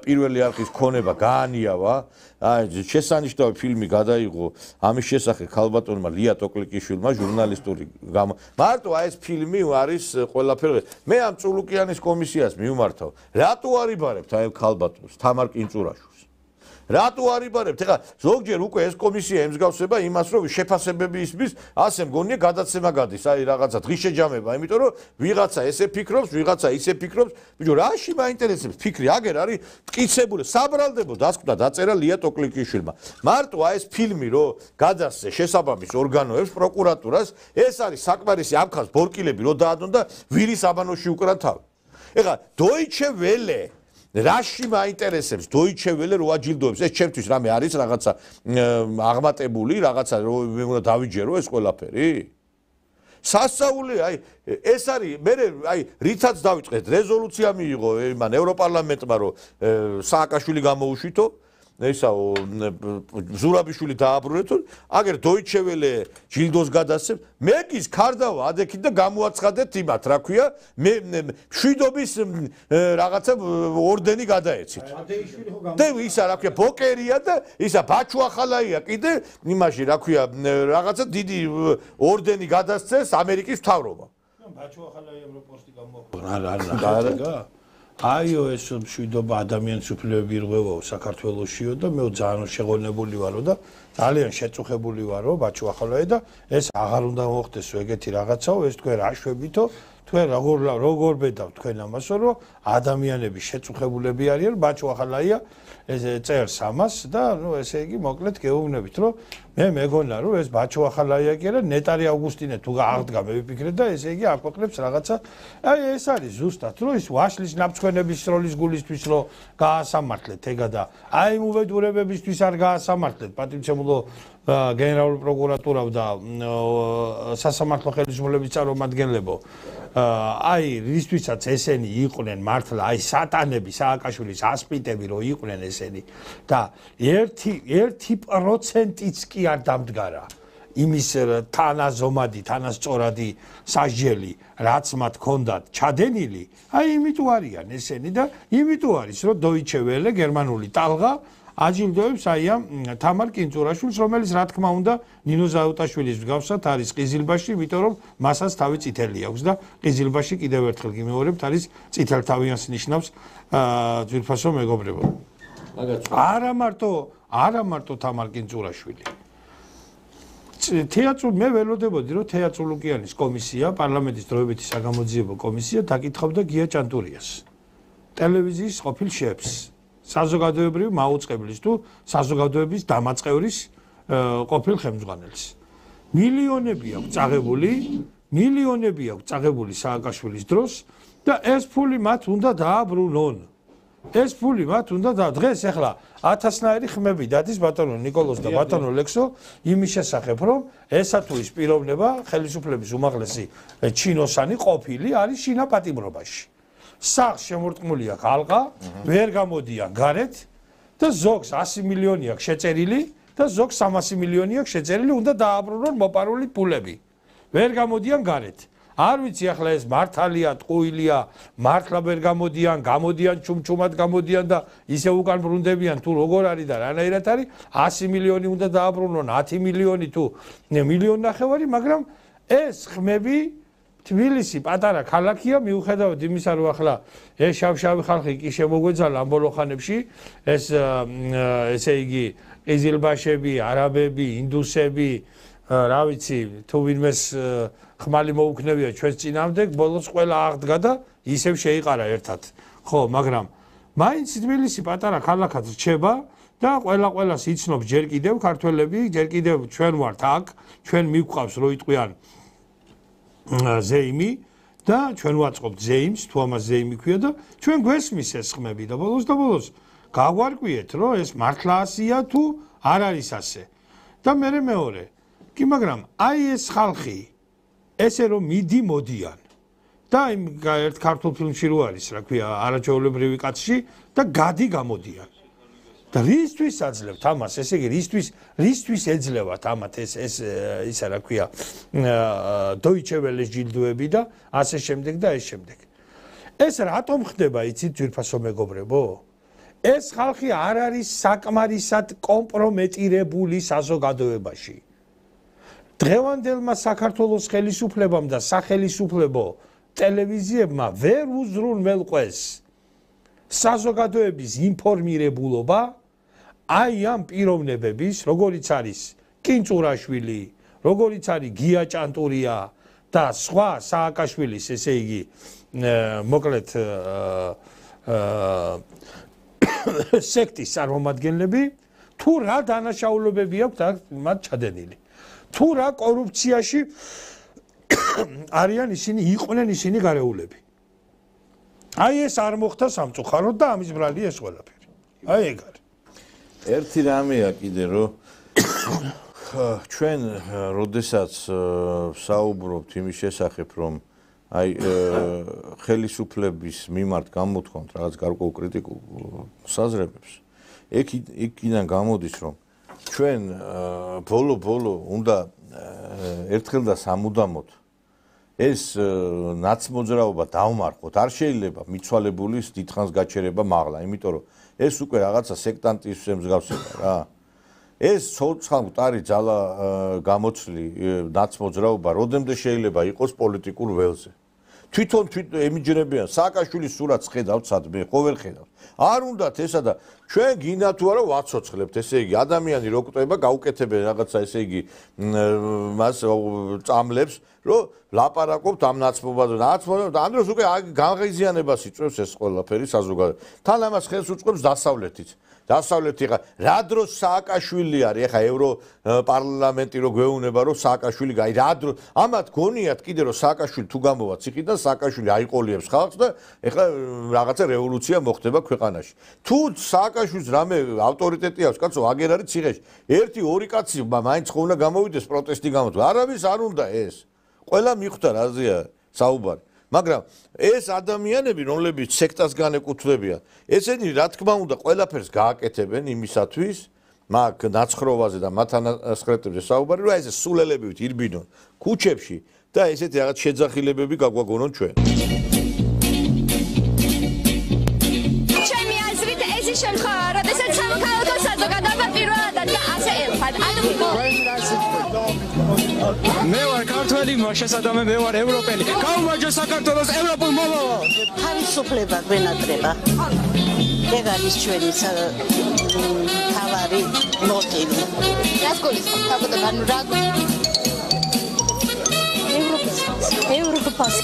პირველი არხის ქონება გაანიავა. აი შესანიშნავი ფილმი გადაიღო ამის შესახებ ქალბატონმა ლია ტოკლიკიშვილმა ჟურნალისტური მარტო აი ეს ფილმი არის ყველაფერი. მე ამ წულუკიანის კომისიას მივმართავ. რატო არიბარებთ აი ქალბატონს თამარ კინძურაშვილს? რატო არიბარებთ? ეხლა ზოგჯერ უკვე ეს კომისია ემსგავსება იმას, რომ შეფასებები ისმის, ასე მგონია გადაცემა გადის, აი რაღაცა დღის შეჯამება, იმიტომ რომ ვიღაცა ესე ფიქრობს, ვიღაცა ისე ფიქრობს, ბიჭო, რაში მაინტერესებს ფიქრი, აგერ არის მტკიცებული, საბრალდებო დასკვნა დაწერა ლია ტოკლიკიშვილმა. მარტო აი ეს ფილმი რომ გადასცე შესაბამის ორგანოებს, პროკურატურას, ეს არის საკმარისი ამხას ბორკილები რომ დაადონ და ვირის აბანოში უკრა თავი. ეხლა Deutsche Welle რაში მაინტერესებს Deutsche Welle რო აჯილდოებს ეს ჩემთვის რამე არის რაღაცა აღმატებული რაღაცა რომ მე უნდა დავიჯერო ეს ყველაფერი სასწაულია აი ეს არის მე აი რითაც დავიწყეთ რეზოლუცია მიიღო იმან ევროპარლამენტმა რომ სააკაშვილი გამოუშვითო ესაო ზურაბიშვილი დააბრუნეთ, აგერ Deutsche Welle ჯილდოს გადასცემ, მე კი ხარდავა ადექით და გამოაცხადეთ იმათ, რა ქვია, მე მშვიდობის რაღაცა ორდენი გადაეცით. და ისა რა ქვია, ბოკერია და ისა ბაჩუახალაია კიდე იმაში რა ქვია, რაღაცა დიდი ორდენი გადასცეს ამერიკის მთავრობა. ბაჩუახალაია ევროპოსტი გამოაქვეყნა. აიო ეს მშვიდობა ადამიანის უფლებები ირღვევაო საქართველოსიო და მე ძალიან შეღონებული ვარო და ძალიან შეწუხებული ვარო ბაჩუახალაია და ეს აღარ უნდა მოხდეს ეგეთი რაღაცაო ეს თქვენ რა შვებითო თქვენ როგორ ბედავ თქვენ ამასო რომ ადამიანები შეწუხებულები არიან ბაჩუახალაია ეს წერს ამას და ნუ ესე იგი მოკლედ გეუბნებით რომ მე მეგონა რომ ეს ბაჩუახალაია კი არა ნეტარი ავგუსტინე თუ აღდგა მე ვიფიქრე და ესე იგი აკვეყნებს რაღაცა აი ეს არის ზუსტად რომ ის ვაშლის ნაფრთხენების როლის გულისთვის რომ გაასამართლეთ ეგა და აი უბედურებებისთვის არ გაასამართლეთ პატივცემულო გენერალური პროკურატურა და სასამართლო ხელისუფლების წარმომადგენლებო აი რისთვისაც ესენი იყვნენ მართლა აი სატანები სააკაშვილის ასპიტები რო იყვნენ ესენი და 1%-იც კი არ დამდგარა იმის თანაზომადი თანასწორადი სასჯელი რაც მათ ჰქონდათ ჩადენილი აი იმიტომ არიან ესენი და იმიტომ არის რომ Deutsche Welle გერმანული ტალღა აჯილდოებს აი ამ თამარ კინწურაშვილს რომელიც რა თქმა უნდა ნინო ზაუტაშვილის მსგავსად არის ყიზილბაში იმიტომ რომ მასაც თავი წითელი აქვს და ყიზილბაში კიდევ ერთხელ გიმეორებთ არის წითელ თავიანს ნიშნავს ძვირფასო მეგობრებო არა მარტო თამარ კინწურაშვილი თეატრულ მე ველოდებოდი რომ თეატროლოგიანის კომისია პარლამენტის დროებითი საგამოძიებო კომისია დაკითხავდა გია ჭანტურიას ტელევიზიის ყოფილ შეფს საზოგადოებრივი მაუწყებლის თუ საზოგადოების დამაწყევრის ყოფილ ხელმძღვანელს მილიონები აქვს წაღებული სააკაშვილის დროს და ეს ფული მათ უნდა დააბრუნონ დღეს ახლა 1000-ნაირი ხმები დადის ბატონო ნიკოლოზ და ბატონო ლექსო იმის შესახებ რომ ესა თუ ის პიროვნება ხელისუფლების უმაღლესი ჩინოსანი ყოფილი არის შინა პატიმრობაში სახს შემორტყმული აქვს ალყა, ვერ გამოდიან გარეთ და ზოგს 100 მილიონი აქვს შეწერილი და ზოგს 300 მილიონი აქვს შეწერილი, უნდა დააბრუნონ მოპარული ფულები. ვერ გამოდიან გარეთ. არ ვიცი ახლა ეს მართალია, ტყუილია, მართლა ვერ გამოდიან ჩუმჩუმად გამოდიან და ისე უკან ბრუნდებიან თუ როგორ არის და რანაირად არის 100 მილიონი უნდა დააბრუნონ, 10 მილიონი თუ 1,5 მილიონი, მაგრამ ეს ხმები თბილისი პატარა ქალაქია მიუხედავად იმისა რომ ახლა ეს შავშავი ხალხი კი შემოგვეძალა ამ ბოლო ხანებში ეს ესე იგი ყიზილბაშები, არაბები, ინდუსები, რა ვიცი, თუ ვინმეს ხმალი მოუქნევია ჩვენს წინამდე, ბოლოს ყველა აღდგა და ისევ შეიყარა ერთად. ხო, მაგრამ მაინც თბილისი პატარა ქალაქად რჩება და ყველას იცნობს ჯერ კიდევ ქართველები, ჯერ კიდევ ჩვენ ვართ აქ, ჩვენ მივყავს რო იტყვიან ზეიმი და ჩვენ ვაწყობთ ზეიმს, თუ ამას ზეიმი ქვია და ჩვენ გვესმის ეს ხმები და ბოლოს გაგვარკვიეთ, რომ ეს მართლა ასია თუ არ არის ასე. და მეორე, კი მაგრამ აი ეს ხალხი ესე რომ მოდიან და იმ ერთ ქართულ ფილმში რო არის, რა ქვია, არაჩვეულებრივი კაცში და გადი გამოდიან. და რისთვის აძლევთ ამას, ესე იგი რისთვის ეძლევათ ამათ ეს ისა რა ქვია Deutsche Welle-ის ჯილდოები და ასე შემდეგ და ეს შემდეგ. ეს რატომ ხდება იცით ძვირფასო მეგობრებო? ეს ხალხი არ არის საკმარისად კომპრომეტირებული საზოგადოებაში. დღევანდელმა საქართველოს ხელისუფლებამ და სახელისუფლებო ტელევიზიებმა ვერ უზრუნველყვეს საზოგადოების ინფორმირებულობა აი ამ პიროვნებების, როგორიც არის კინწურაშვილი, როგორიც არის გია ჭანტურია და სხვა სააკაშვილის, ესე იგი, მოკლედ სექტის წარმომადგენლები, თუ რა დანაშაულებები აქვთ მათ ჩადენილი. თუ რა კორუფციაში არიან ისინი, იყვნენ ისინი გარეულები. აი ეს არ მოხდა სამწუხაროდ და ამის ბრალია ეს ყველაფერი. აი ეგ არის. ერთი რამეა კიდე რომ ჩვენ როდესაც საუბრობთ იმის შესახებ რომ აი ხელისუფლების მიმართ გამოთქვამთ რაღაც გარკვეულ კრიტიკულ საზრებებს იქიდან გამოდის რომ ჩვენ ბოლო უნდა ერთხელ და სამუდამოდ ეს ნაცმოძრაობა დავმარხოთ. არ შეიძლება მიცვალებულის დიდხანს გაჩერება მაღლა, იმიტომ რომ ეს უკვე რაღაცა სექტანტის მსგავსება რა. ეს ცოცხალ მკვდარი ძალა გამოცლი ნაცმოძრაობა როდემდე შეიძლება იყოს პოლიტიკურ ველზე. თვითონ ემიჯნებიან სააკაშვილის სურათს ხედავთ სადმე, ხო ვერ ხედავთ. არ უნდათ ესა და ჩვენ გინდა თუ არა ვაცოცხლებთ, ესე იგი ადამიანი რო კვდება, გაუკეთებენ რაღაცა, ესე იგი მას წამლებს, რომ ლაპარაკობთ ამ ნაცმობაზე და ამ დროს უკვე განღიზიანებას იწვევს ეს ყველაფერი საზოგადოება. თან ამას ხელს უწყობს დასავლეთიც. დასავლეთი ხა რა დროს სააკაშვილი არის ხა ევროპარლამენტი რო გვეუბნება რომ სააკაშვილი გაი რა დროს ამათ გონიათ კიდე რომ სააკაშვილი თუ გამოვა ციხიდან სააკაშვილი აიყოლიებს ხალხს და ეხლა რაღაცა რევოლუცია მოხდება ქვეყანაში თუ სააკაშვილს რამე ავტორიტეტი აქვს კაცო აგერ არის ციხეში 1-2 კაცი მაინც ხო უნდა გამოვიდეს პროტესტი გამოდგა არავის არ უნდა ეს ყველა მიხვდა რაზეა საუბარი მაგრამ ეს ადამიანები რომლებიც სექტას განეკუთვნებიან ესენი რა თქმა უნდა ყველაფერს გააკეთებენ იმისათვის მაგ ნაცხროვაზე და მათანასხლეტებზე საუბარი რომ ეს სულელებით ირბინონ ქუჩებში და ესეთი რაღაც შეძახილებები გაგვაგონონ ჩვენ ჩემი აზრით ეს ის შემთხვევა როდესაც სამოქალაქო საზოგადოება პირველად და ასე ელფად მე ვარ ქართველი მოსშესადამე მე ვარ ევროპელი გავუმარჯო საქართველოს ევროპულ მომავალ თავისუფლება გვენატრება ეგ არის ჩვენი თავარი მოტივი რას გულისხმობ საბუთად ანუ რა ევროპას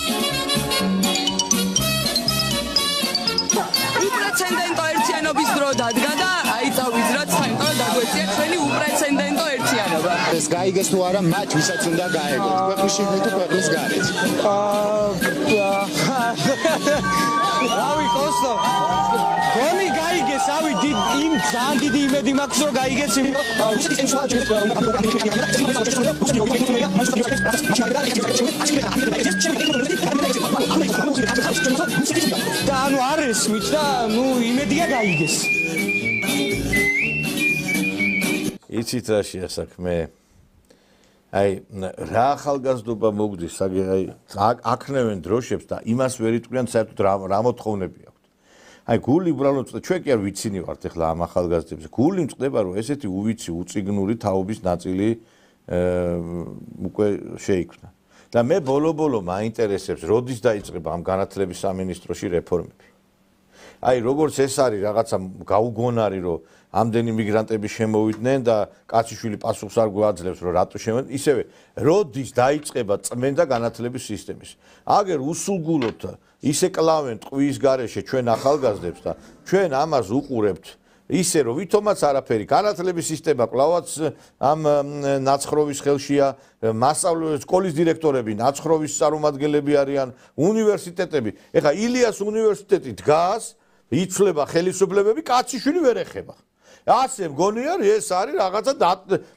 უპრეცედენტო ერთიანობის დრო დადგა და აი წავიზრათ საერთოდ დაგვეცია ჩვენი უპრეცედენტო ერთიანობა ეს გაიგეს თუ არა მათ ვისაც უნდა გაეგოთ ქვეყნის შიგნით თუ ქვეყნის გარეთ რავი კოსტო გონი გაიგეს ავი იმ ძალიან დიდი იმედი მაქვს რომ გაიგეს იმ და ანუ არის მით და ნუ იმედია გაიგეს იცით რა შეასაქმე აი რა ახალგაზრდობა მოგდის აი აქნევენ დროშებს და იმას ვერ იტყვიან საერთოდ რა მოთხოვნები აქვთ აი გული უბრალოდ ჩვენ კი არ ვიცინი ვართ ახლა ამ ახალგაზრდებზე გული მწყდება რომ ესეთი უვიცი უწიგნური თაობის ნაწილი უკვე შეიქმნა და მე ბოლო მაინტერესებს როდის დაიწყება ამ განათლების სამინისტროში რეფორმები აი როგორც ეს არის რაღაცა გაუგონარი რომ ამდენი მიგრანტები შემოვიდნენ და კაციშვილი პასუხს არ გვაძლევს რომ რატო შემოვიდნენ ისევე როდის დაიწყება წმენდა განათლების სისტემის აგერ უსულგულოდ ისე კლავენ ტყვის გარეშე ჩვენ ახალგაზრდებს და ჩვენ ამას უყურებთ ისე რომ ვითომაც არაფერი განათლების სისტემა კლავაც ამ ნაცხროვის ხელშია მასწავლებელი სკოლის დირექტორები ნაცხროვის წარმომადგენლები არიან უნივერსიტეტები ეხა ილიას უნივერსიტეტი დგას იცვლება ხელისუფლებები კაციშვილი ვერ ეხება ასე მგონია ეს არის რაღაცა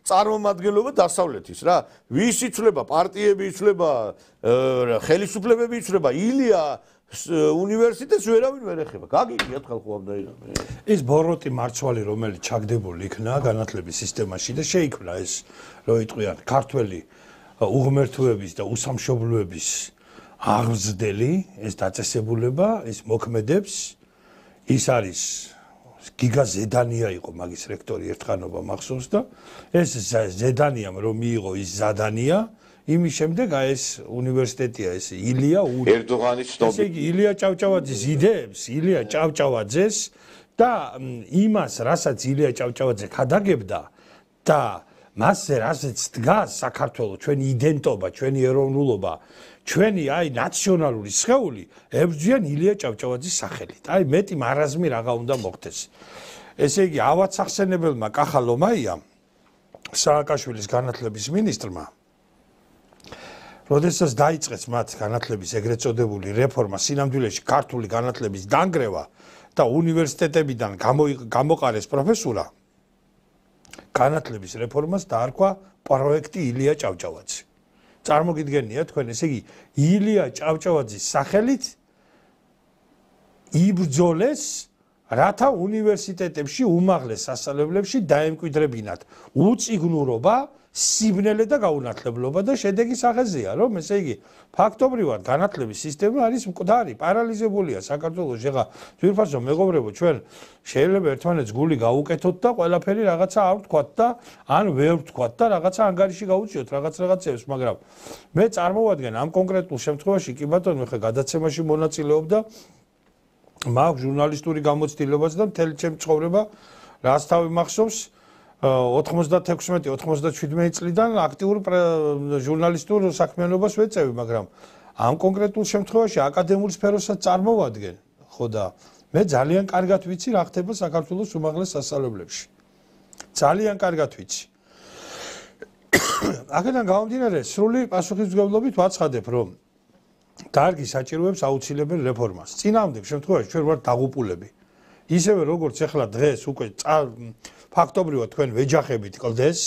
წარმომადგენლობა დასავლეთის რა ვის იცვლება პარტიები იცვლება ხელისუფლებები იცვლება ილია უნივერსიტეტს ვერავინ ვერ ეხება გაგიგიათ ხალხო ამ დაიღალე ეს ბოროტი მარცვალი რომელიც ჩაგდებული იქნა განათლების სისტემაში და შეიქმნა ეს რო იტყვიან ქართველი უღმერთოების და უსამშობლოების აღზრდელი ეს დაწესებულება ეს მოქმედებს ის არის გიგა ზედანია იყო მაგის რექტორი ერთხანობა მახსოვს და ეს ზედანიამ რომ მიიღო ის ზადანია იმის შემდეგ ეს უნივერსიტეტია ეს ილია ერდოღანის ცნობით ესე იგი ილია ჭავჭავაძის იდეებს ილია ჭავჭავაძეს და იმას რასაც ილია ჭავჭავაძე ხადაგებდა და მასზე რასაც დგას საქართველოს ჩვენი იდენტობა ჩვენი ეროვნულობა ჩვენი აი ნაციონალური სხეული ებრძვიან ილია ჭავჭავაძის სახელით. აი მეტი მარაზმი რაღა უნდა მოხდეს. ესე იგი ავად სახსენებელმა კახა ლომაიამ სააკაშვილის განათლების მინისტრმა როდესაც დაიწყეს მათ განათლების ეგრეთ წოდებული რეფორმა სინამდვილეში ქართული განათლების დანგრევა და უნივერსიტეტებიდან გამოყარეს პროფესურა განათლების რეფორმას დაარქვა პროექტი ილია ჭავჭავაძე. წარმოგიდგენია თქვენ ესე იგი ილია ჭავჭავაძის სახელით იბრძოლეს რათა უნივერსიტეტებში უმაღლეს სასწავლებლებში დაემკვიდრებინათ უწიგნურობა, სიბნელე და გაუნათლებლობა და შედეგი სახეზეა, რომ ესე იგი ფაქტობრივად განათლების სისტემა არის მკვდარი, პარალიზებულია საქართველოს. ეხლა ძვირფასო მეგობრებო, ჩვენ შეიძლება ერთმანეთს გული გაუკეთოთ და ყველაფერი რაღაცა არ ვთქვათ და ან ვერ ვთქვათ და რაღაცა ანგარიში გაუწიოთ რაღაცებს, მაგრამ მე წარმოვადგენ ამ კონკრეტულ შემთხვევაში კი ბატონო, ხე გადაცემაში მონაწილეობდა მაქვს ჟურნალისტური გამოცდილებაც და მთელი ჩემი ცხოვრება რაც თავი მახსოვს 96-97 წლიდან აქტიურ ჟურნალისტურ საქმიანობას ვეწევი, მაგრამ ამ კონკრეტულ შემთხვევაში აკადემიურ სფეროსაც წარმოვადგენ, ხო და მე ძალიან კარგად ვიცი რა ხდება საქართველოს უმაღლეს სასწავლებლებში. ძალიან კარგად ვიცი. აქედან გამომდინარე, სრული პასუხისმგებლობით ვაცხადებ, რომ დარგი საჭიროებს აუცილებელ რეფორმას. წინააღმდეგ შემთხვევაში ჩვენ ვართ დაღუპულები. ისევე როგორც ახლა დღეს უკვე ფაქტობრივად თქვენ ვეჯახებით კლდეს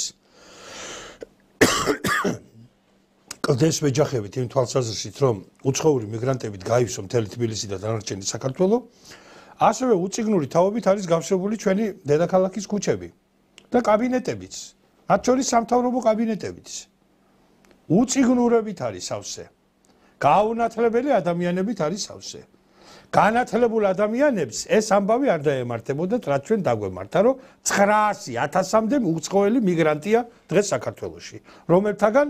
ვეჯახებით იმ თვალსაზრისით, რომ უცხოური მიგრანტებით გაივსო მთელი თბილისი და დანარჩენი საქართველო, ასევე უწიგნური თაობით არის გავსებული ჩვენი დედაქალაქის ქუჩები და კაბინეტებიც, მათ შორის სამთავრობო კაბინეტებიც. უწიგნურებით არის სავსე. გაუნათლებელი ადამიანებით არის სავსე. განათლებულ ადამიანებს ეს ამბავი არ დაემართებოდათ, რაც ჩვენ დაგვემართა, რომ 900,000-მდე უცხოელი მიგრანტია დღეს საქართველოში, რომელთაგან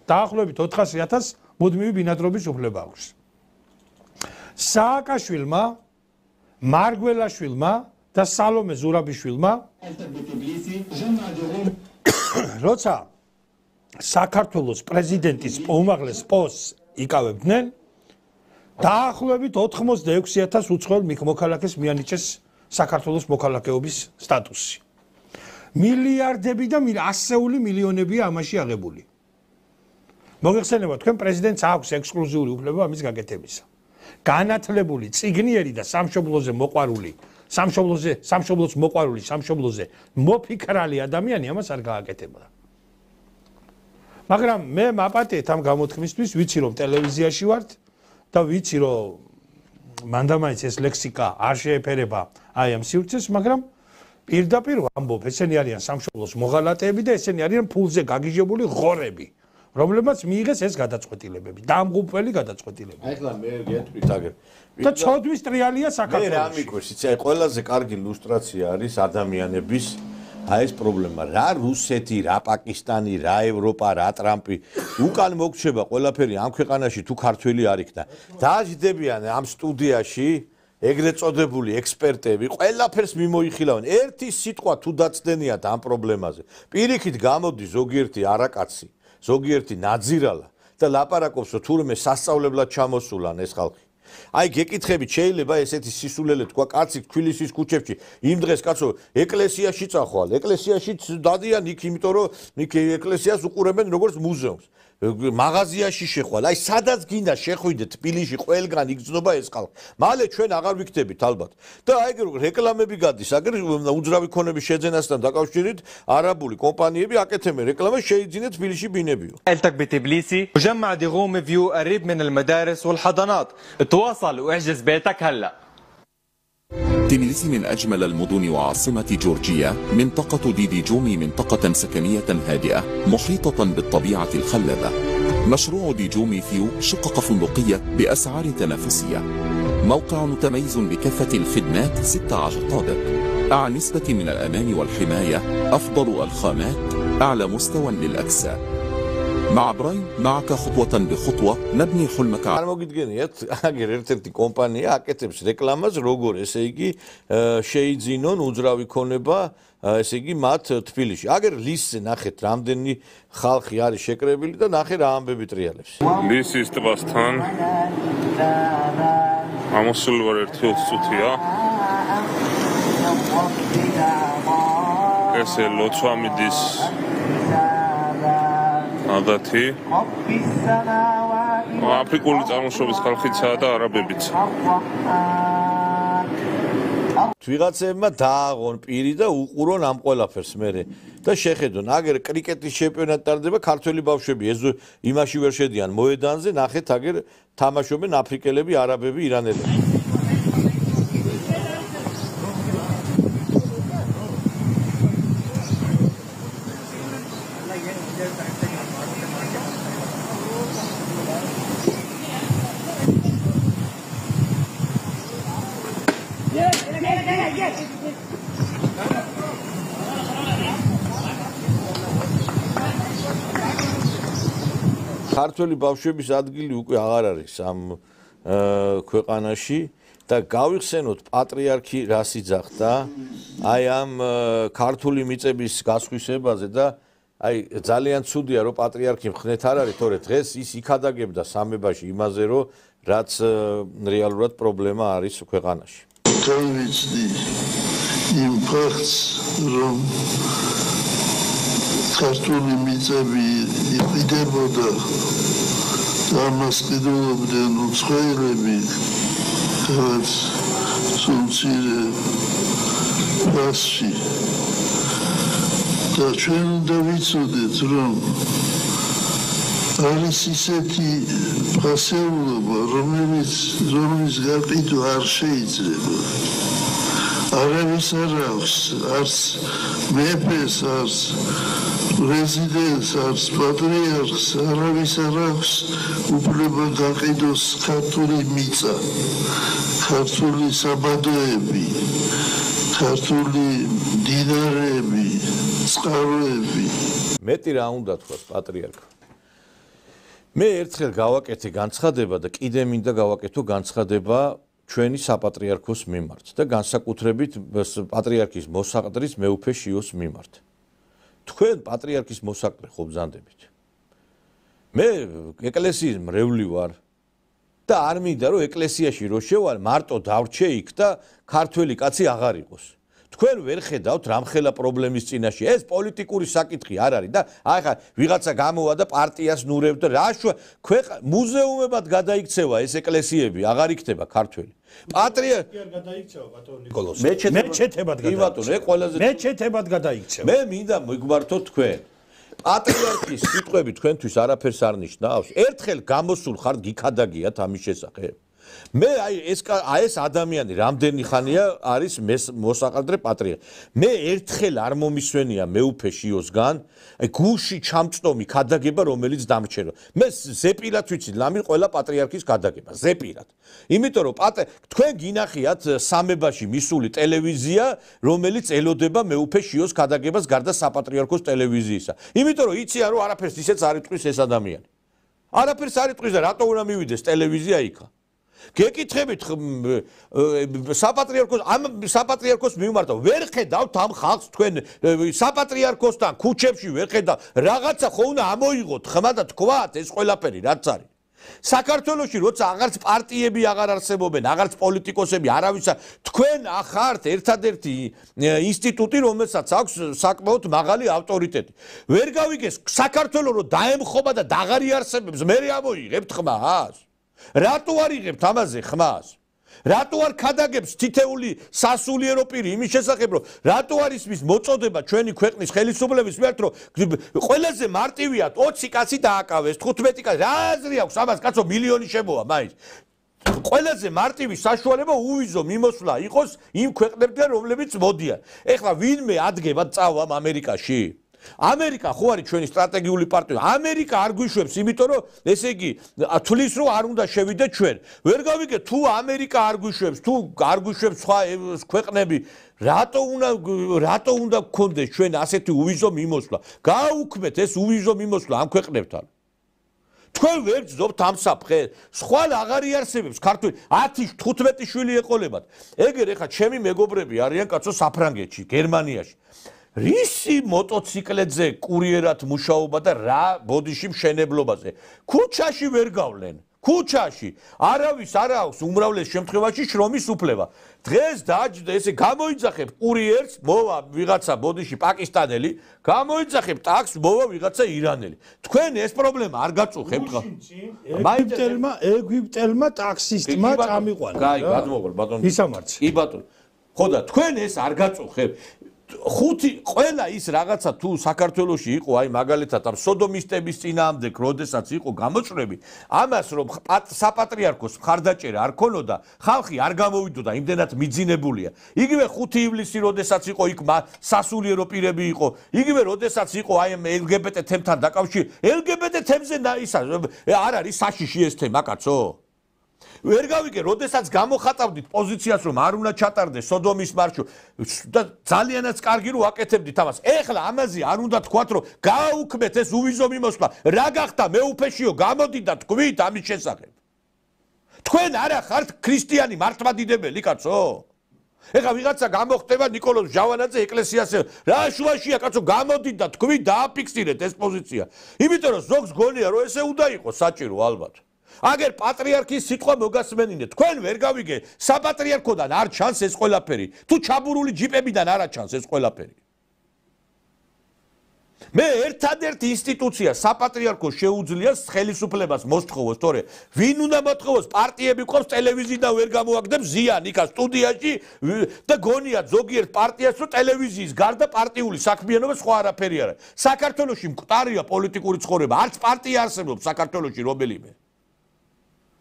დაახლოებით 400,000 მუდმივი ბინადრობის უფლება აქვს. სააკაშვილმა, მარგველაშვილმა და სალომე ზურაბიშვილმა როცა საქართველოს პრეზიდენტის უმაღლეს პოსტს იკავებდნენ, დაახლოებით 86,000 უცხოელ მოქალაქეს მიანიჭეს საქართველოს მოქალაქეობის სტატუსი. მილიარდები და ასეული მილიონებია ამაში აღებული. მოგეხსენება, თქვენ პრეზიდენტს აქვს ექსკლუზიური უფლება ამის გაკეთებისა. განათლებული, წიგნიერი და სამშობლოზე მოყვარული, სამშობლოზე მოფიქრალი ადამიანი ამას არ გააკეთებდა. მაგრამ მე მაპატიეთ ამ გამოთქმისთვის, ვიცი რომ ტელევიზიაში ვართ და ვიცი რომ მანდამაინც ეს ლექსიკა არ შეეფერება აი ამ სივრცეს, მაგრამ პირდაპირ ვამბობ, ესენი არიან სამშობლოს მოღალატეები და ესენი არიან ფულზე გაგიჟებული ღორები, რომლებმაც მიიღეს ეს გადაწყვეტილებები, დამღუპველი გადაწყვეტილებები. აი ხლა მე გეტყვით აგერ. და ცოდვის ტრიალია საქართველოში. მე რა მიკვირს, იცი, აი ყველაზე კარგი ილუსტრაცია არის ადამიანების აი ეს პრობლემა, რა რუსეთი, რა პაკისტანი, რა ევროპა, რა ტრამპი, უკან მოგჩება ყველაფერი ამ ქვეყანაში თუ ქართველი არ იქნა. დაждდებიან ამ სტუდიაში ეგრეთ წოდებული ექსპერტები, ყველაფერს მიმოიხილავენ. ერთი სიტყვა თუ დაცდენიათ ამ პრობლემაზე. პირიქით გამოდი ზოგიერთი არაკაცი, ზოგიერთი ნაძირალა და ლაპარაკობს, რომ თურმე სასწავლებლად ჩამოსულან ეს ხალხი. აი გეკითხებით შეიძლება ესეთი სისულელე თქვა კაცი თბილისის ქუჩებში იმ დღეს კაცო ეკლესიაში წახვალ ეკლესიაში დადიან იქ იმიტომ რომ იქ ეკლესიას უყურებენ როგორც მუზეუმს მაღაზიაში შეხვალ აი სადაც გინდა შეხვიდეთ თბილისში ყველგან იგრძნობა ეს ხალხი მალე ჩვენ აღარ ვიქნებით ალბათ და აი რეკლამები გადის აგერ უძრავი ქონების შეძენასთან დაკავშირებით არაბული კომპანიები აკეთებენ რეკლამას შეიძინეთ თბილისში ბინებიო عيلتك بتبليسي مجمع ديغوم فيو قريب من المدارس والحضانات تواصل واحجز بيتك هلا تبليسي من أجمل المدن وعاصمة جورجيا منطقة ديدي جومي منطقة سكنية هادئة محيطة بالطبيعة الخلابة مشروع دي جومي فيو شقق فندقية بأسعار تنافسية موقع متميز بكافة الخدمات 16 طابق أعلى نسبة من الأمان والحماية أفضل الخامات أعلى مستوى للأكساء مع برايم معك خطوة بخطوة نبني حلمك. წარმოგიდგენიათ, აგერ ერთ-ერთი კომპანია აკეთებს რეკლამას, როგორ ესე იგი შეიძინონ უძრავი ქონება, ესე იგი მათ თბილისში. აგერ ლისზე ნახეთ, რამდენი ხალხი არის შეკრებილი და ნახე რა ამბები ტრიალებს. ლისის ტბასთან ამოსული ვარ 1-20 წუთია. ესე ლოცვამიდის აგათი აფრიკული წარმოშობის ხალხიცაა და არაბებიც ვიღაცებმა დააღონ პირი და უყურონ ამ ყველაფერს მერე და შეხედონ აგერ კრიკეტის ჩემპიონატი ტარდება ქართველი ბავშვები ეს იმაში ვერ შედიან მოედანზე ნახეთ აგერ თამაშობენ აფრიკელები არაბები ირანელები ქართველი ბავშვების ადგილი უკვე აღარ არის ამ ქვეყანაში და გავიხსენოთ პატრიარქი რას იძახდა აი ამ ქართული მიწების გასხვისებაზე და აი ძალიან ცუდია რომ პატრიარქი მხნეთ არ არის, თორე დღეს ის იქადაგებდა სამებაში იმაზე რომ რაც რეალურად პრობლემა არის ქვეყანაში. გავიცდი იმ ფაქტს რომ ქართული მიწები იყიდებოდა და ამას ყიდულობდნენ უცხოელები რაც სულ მცირე მასში და ჩვენ უნდა ვიცოდეთ რომ არის ისეთი ფასეულობა რომლის გაყიდვა არ შეიძლება არავის არ აქვს არც მეფეს არც პრეზიდენტს არც პატრიარქს არავის არ აქვს უფლება გაყიდოს ქართული მიწა ქართული საბადოები ქართული მდინარეები წყაროები მეტი რა უნდა თქვას პატრიარქ მე ერთხელ გავაკეთე განცხადება და კიდე მინდა გავაკეთო განცხადება ჩვენი საპატრიარქოს მიმართ და განსაკუთრებით პატრიარქის მოსაყდრის მეუფე შიოს მიმართ. თქვენ პატრიარქის მოსაყდრე ხო ბრძანდებით. მე ეკლესიის მრევლი ვარ და არ მინდა რომ ეკლესიაში რო შევალ მარტო დავრჩე იქ და ქართველი კაცი აღარ იყოს. თქვენ ვერ ხედავთ რამხელა პრობლემის წინაშე ეს პოლიტიკური საკითხი არ არის და ახლა ვიღაცა გამოვა და პარტიას ნურევდა რა მუზეუმებად გადაიქცევა ეს ეკლესიები აღარ იქნება ქართველი პატრიარქი არ გადაიქცევა ბატონო ნიკოლოზ მეჩეთებად გადაიქცევა მე მინდა მიგმართოთ თქვენ პატრიარქის სიტყვები თქვენთვის არაფერს არ ნიშნავს ერთხელ გამოსულ ხარ გიქადაგიათ ამის შესახებ მე ეს ადამიანი რამდენი ხანია არის მოსაყდრე პატრიარქი მე ერთხელ არ მომისვენია მეუფე შიოსგან გულში ჩამწნომი ქადაგება რომელიც დამრჩება მე ზეპირად ვიცი ლამი ყველა პატრიარქის ქადაგება ზეპირად იმიტომ რომ თქვენ გინახიათ სამებაში მისული ტელევიზია რომელიც ელოდება მეუფე შიოს ქადაგებას გარდა საპატრიარქოს ტელევიზიისა იმიტომ რომ იციან რომ არაფერს ისეც არ იტყვის ეს ადამიანი არაფერს არ იტყვის და რატო უნდა მივიდეს ტელევიზია იქა გეკითხებით საპატრიარქოს მიმართა ვერ ხედავთ ამ ხალხს თქვენ საპატრიარქოსთან ქუჩებში ვერ ხედავ რაღაცა ხო უნდა ამოიღოთ ხმა და თქვათ ეს ყველაფერი რაც არის საქართველოში როცა აღარც პარტიები აღარ არსებობენ აღარც პოლიტიკოსები არავის თქვენ ახართ ერთადერთი ინსტიტუტი რომელსაც აქვს საკმაოდ მაღალი ავტორიტეტი ვერ გავიგეს საქართველოს რო დაემხობა და დაღარი არსებებს მე ამოიღებთ ხმას რატო არ იღებთ ამაზე ხმას? რატო არ ქადაგებს თითეული სასულიერო პირი იმის შესახებ რომ რატო არის მის მოწოდება ჩვენი ქვეყნის ხელისუფლების მიერ რომ ყველაზე მარტივია 20 კაცი დააკავეს 15 კაცი რა აზრი აქვს ამას კაცო მილიონი შემოვა მაინც ყველაზე მარტივი საშუალება უვიზო მიმოსვლა იყოს იმ ქვეყნებთან რომლებიც მოდიან ეხლა ვინმე ადგება წავა ამერიკაში ამერიკა ხო არის ჩვენი სტრატეგიული პარტნიორი ამერიკა არ გვიშვებს იმიტომ რომ ესე იგი თulis რომ არ უნდა შევიდეთ ჩვენ ვერ გავიგეთ თუ ამერიკა არ გვიშვებს თუ არ გვიშვებს სხვა ქვეყნები რატო უნდა გქონდეს ჩვენ ასეთი უვიზო მიმოსვლა გააუქმეთ ეს უვიზო მიმოსვლა ამ ქვეყნებთან თქვენ ვერ გძობთ ამ საფრთხეს სხვა აღარ იარსებებს ქართული 10-15 შვილი ეყოლებათ ეგერ ეხა ჩემი მეგობრები არიან კაცო საფრანგეთში გერმანიაში რისი მოტოციკლებზე კურიერად მუშაობა და რა ბოდიში მშენებლობაზე ქუჩაში ვერ გავლენ ქუჩაში არავის არ აქვს უმრავლეს შემთხვევაში შრომის უფლება დღეს დააჯდა ესე გამოიძახებ კურიერს მოვა ვიღაცა ბოდიში პაკისტანელი გამოიძახებ ტაქსს მოვა ვიღაცა ირანელი თქვენ ეს პრობლემა არ გაწუხებთ ეგვიპტელმა ტაქსისტმა წამიყვანა კაი გადმოგვარ ბატონო ისამართი კი ბატონო ხო და თქვენ ეს არ გაწუხებთ ხუთი ყველა ის რაღაცა თუ საქართველოში იყო აი მაგალითად ამ სოდომისტების წინააღმდეგ როდესაც იყო გამოწვევი ამას რომ საპატრიარქოს მხარდაჭერა არ ქონოდა ხალხი არ გამოვიდოდა იმდენად მიძინებულია იგივე 5 ივლისი როდესაც იყო იქ სასულიერო პირები იყო იგივე როდესაც იყო აი ამ LGBT თემთან დაკავშირებით LGBT თემზე ის არ არის საშიში ეს თემა კაცო ვერ გავიგე, როდესაც გამოხატავდით პოზიციას, რომ არ უნდა ჩატარდეს სოდომის მარშრუტი და ძალიანაც კარგი რომ აკეთებდით ამას. ეხლა ამაზე არ უნდა თქვათ, რომ გააუქმეთ ეს უვიზო მიმოსვლა. რა გახდა მეუფეშიო, გამოდით და თქვით ამის შესახებ. თქვენ არა ხართ ქრისტიანი მართლმადიდებელი კაცო? ეხლა ვიღაცა გამოხდება ნიკოლოზ ჟავანაძე ეკლესიაზე. რა შუაშია კაცო, გამოდით და თქვით დააფიქსირეთ ეს პოზიცია. იმიტომ რომ ზოგს გონია რომ ესე უნდა იყოს საჭირო ალბათ. აგერ პატრიარქის სიტყვა მოგასმენინე. თქვენ ვერ გავიგე, საპატრიარქოდან არ ჩანს ეს ყველაფერი. თუ ჩაბურული ჯიპებიდან არა ჩანს ეს ყველაფერი. მე ერთადერთი ინსტიტუცია საპატრიარქო შეუძლია ხელისუფლებას მოსთხოვოს, თორე ვინ უნდა მოთხოვოს? პარტიები ყავს ტელევიზიიდან ვერ გამოაგდებს ზიან იქა სტუდიაში და გონიათ ზოგიერთ პარტიას რომ ტელევიზიის გარდა პარტიული საქმიანობა სხვა არაფერი არა. საქართველოში მკვდარია პოლიტიკური ცხოვრება, არც პარტია არსებობს საქართველოში რომელიმე.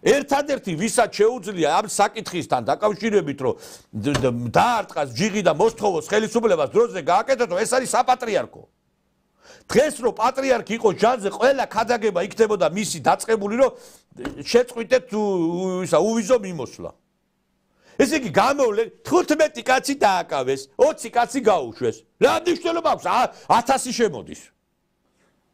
ერთადერთი ვისაც შეუძლია ამ საკითხისთან დაკავშირებით რომ დაარტყას ჯიღი და მოსთხოვოს ხელისუფლებას დროზე გააკეთოს, ეს არის საპატრიარქო. დღეს რომ პატრიარქი იყო ჯანზე, ყველა ქადაგება იქნებოდა მისი დაწყებული, რომ შეწყვიტეთ ისა უვიზო მიმოსვლა. ესე იგი გამოვლენ 15 კაცი დააკავეს, 20 კაცი გაუშვეს. რა მნიშვნელობა აქვს? 1000 შემოდის.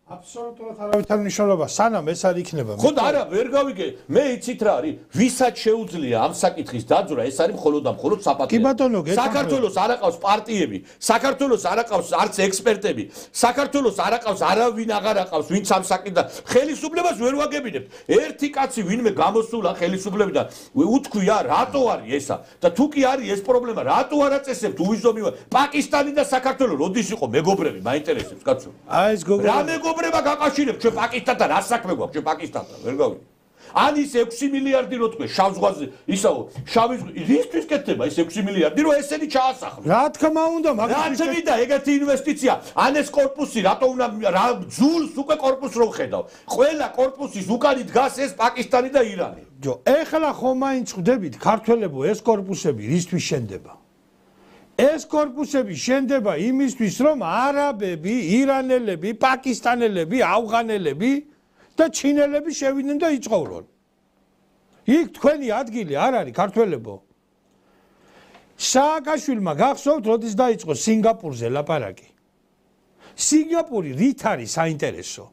აბსოლუტურად არავითარ მნიშვნელობა, სანამ ეს არ იქნება. ხო და არა, ვერ გავიგე. მე იცით რა არის? ვისაც შეუძლია ამ საკითხის დაძვრა, ეს არის მხოლოდ და მხოლოდ საპატრიარქო. საქართველოს არ აყავს პარტიები, საქართველოს არ აყავს არც ექსპერტები, საქართველოს არ აყავს არავინ აღარ აყავს, ვინც ამ საკითხთან ხელისუფლებას ვერ ვაგებინებთ. ერთი კაცი ვინმე გამოსულა ხელისუფლებიდან, უთქვია, რატო არის ესა? და თუ კი არის ეს პრობლემა, რატო არ აწესებთ უვიზო მიმოსვლა? პაკისტანი და საქართველო როდის იყო მეგობრები, მაინტერესებს კაცო. აი ეს გოგო მეგობრება გაკავშირებ ჩვენ პაკისტანთან, რა საქმე გვაქვს ჩვენ პაკისტანთან, ვერ გავიგე. ან ის 6 მილიარდი რო თქვენ შავ ზღვაზე, ისაო, შავი რისთვის კეთდება ეს 6 მილიარდი, რომ ესენი ჩაასახლოს? რა თქმა უნდა, მაგას ვიდა ეგეთი ინვესტიცია. ან ეს корпуსი რატო უნდა რა ძულს უკვე корпуს რო ხედავ. ყველა корпуსის უკანი დგას ეს პაკისტანი და ირანი. ჯო, ეხლა ხომ მაინც ხვდებით ქართველებო ეს корпуსები რისთვის შენდება? ეს корпуსები შენდება იმისთვის, რომ არაბები, ირანელები, პაკისტანელები, ავღანელები და ჩინელები შევიდნენ და იცხოვრონ. იქ თქვენი ადგილი არ არის ქართველებო. სააკაშვილმა გახსოვთ, როდის დაიწყო სინგაპურზე ლაპარაკი. სინგაპური რით არის საინტერესო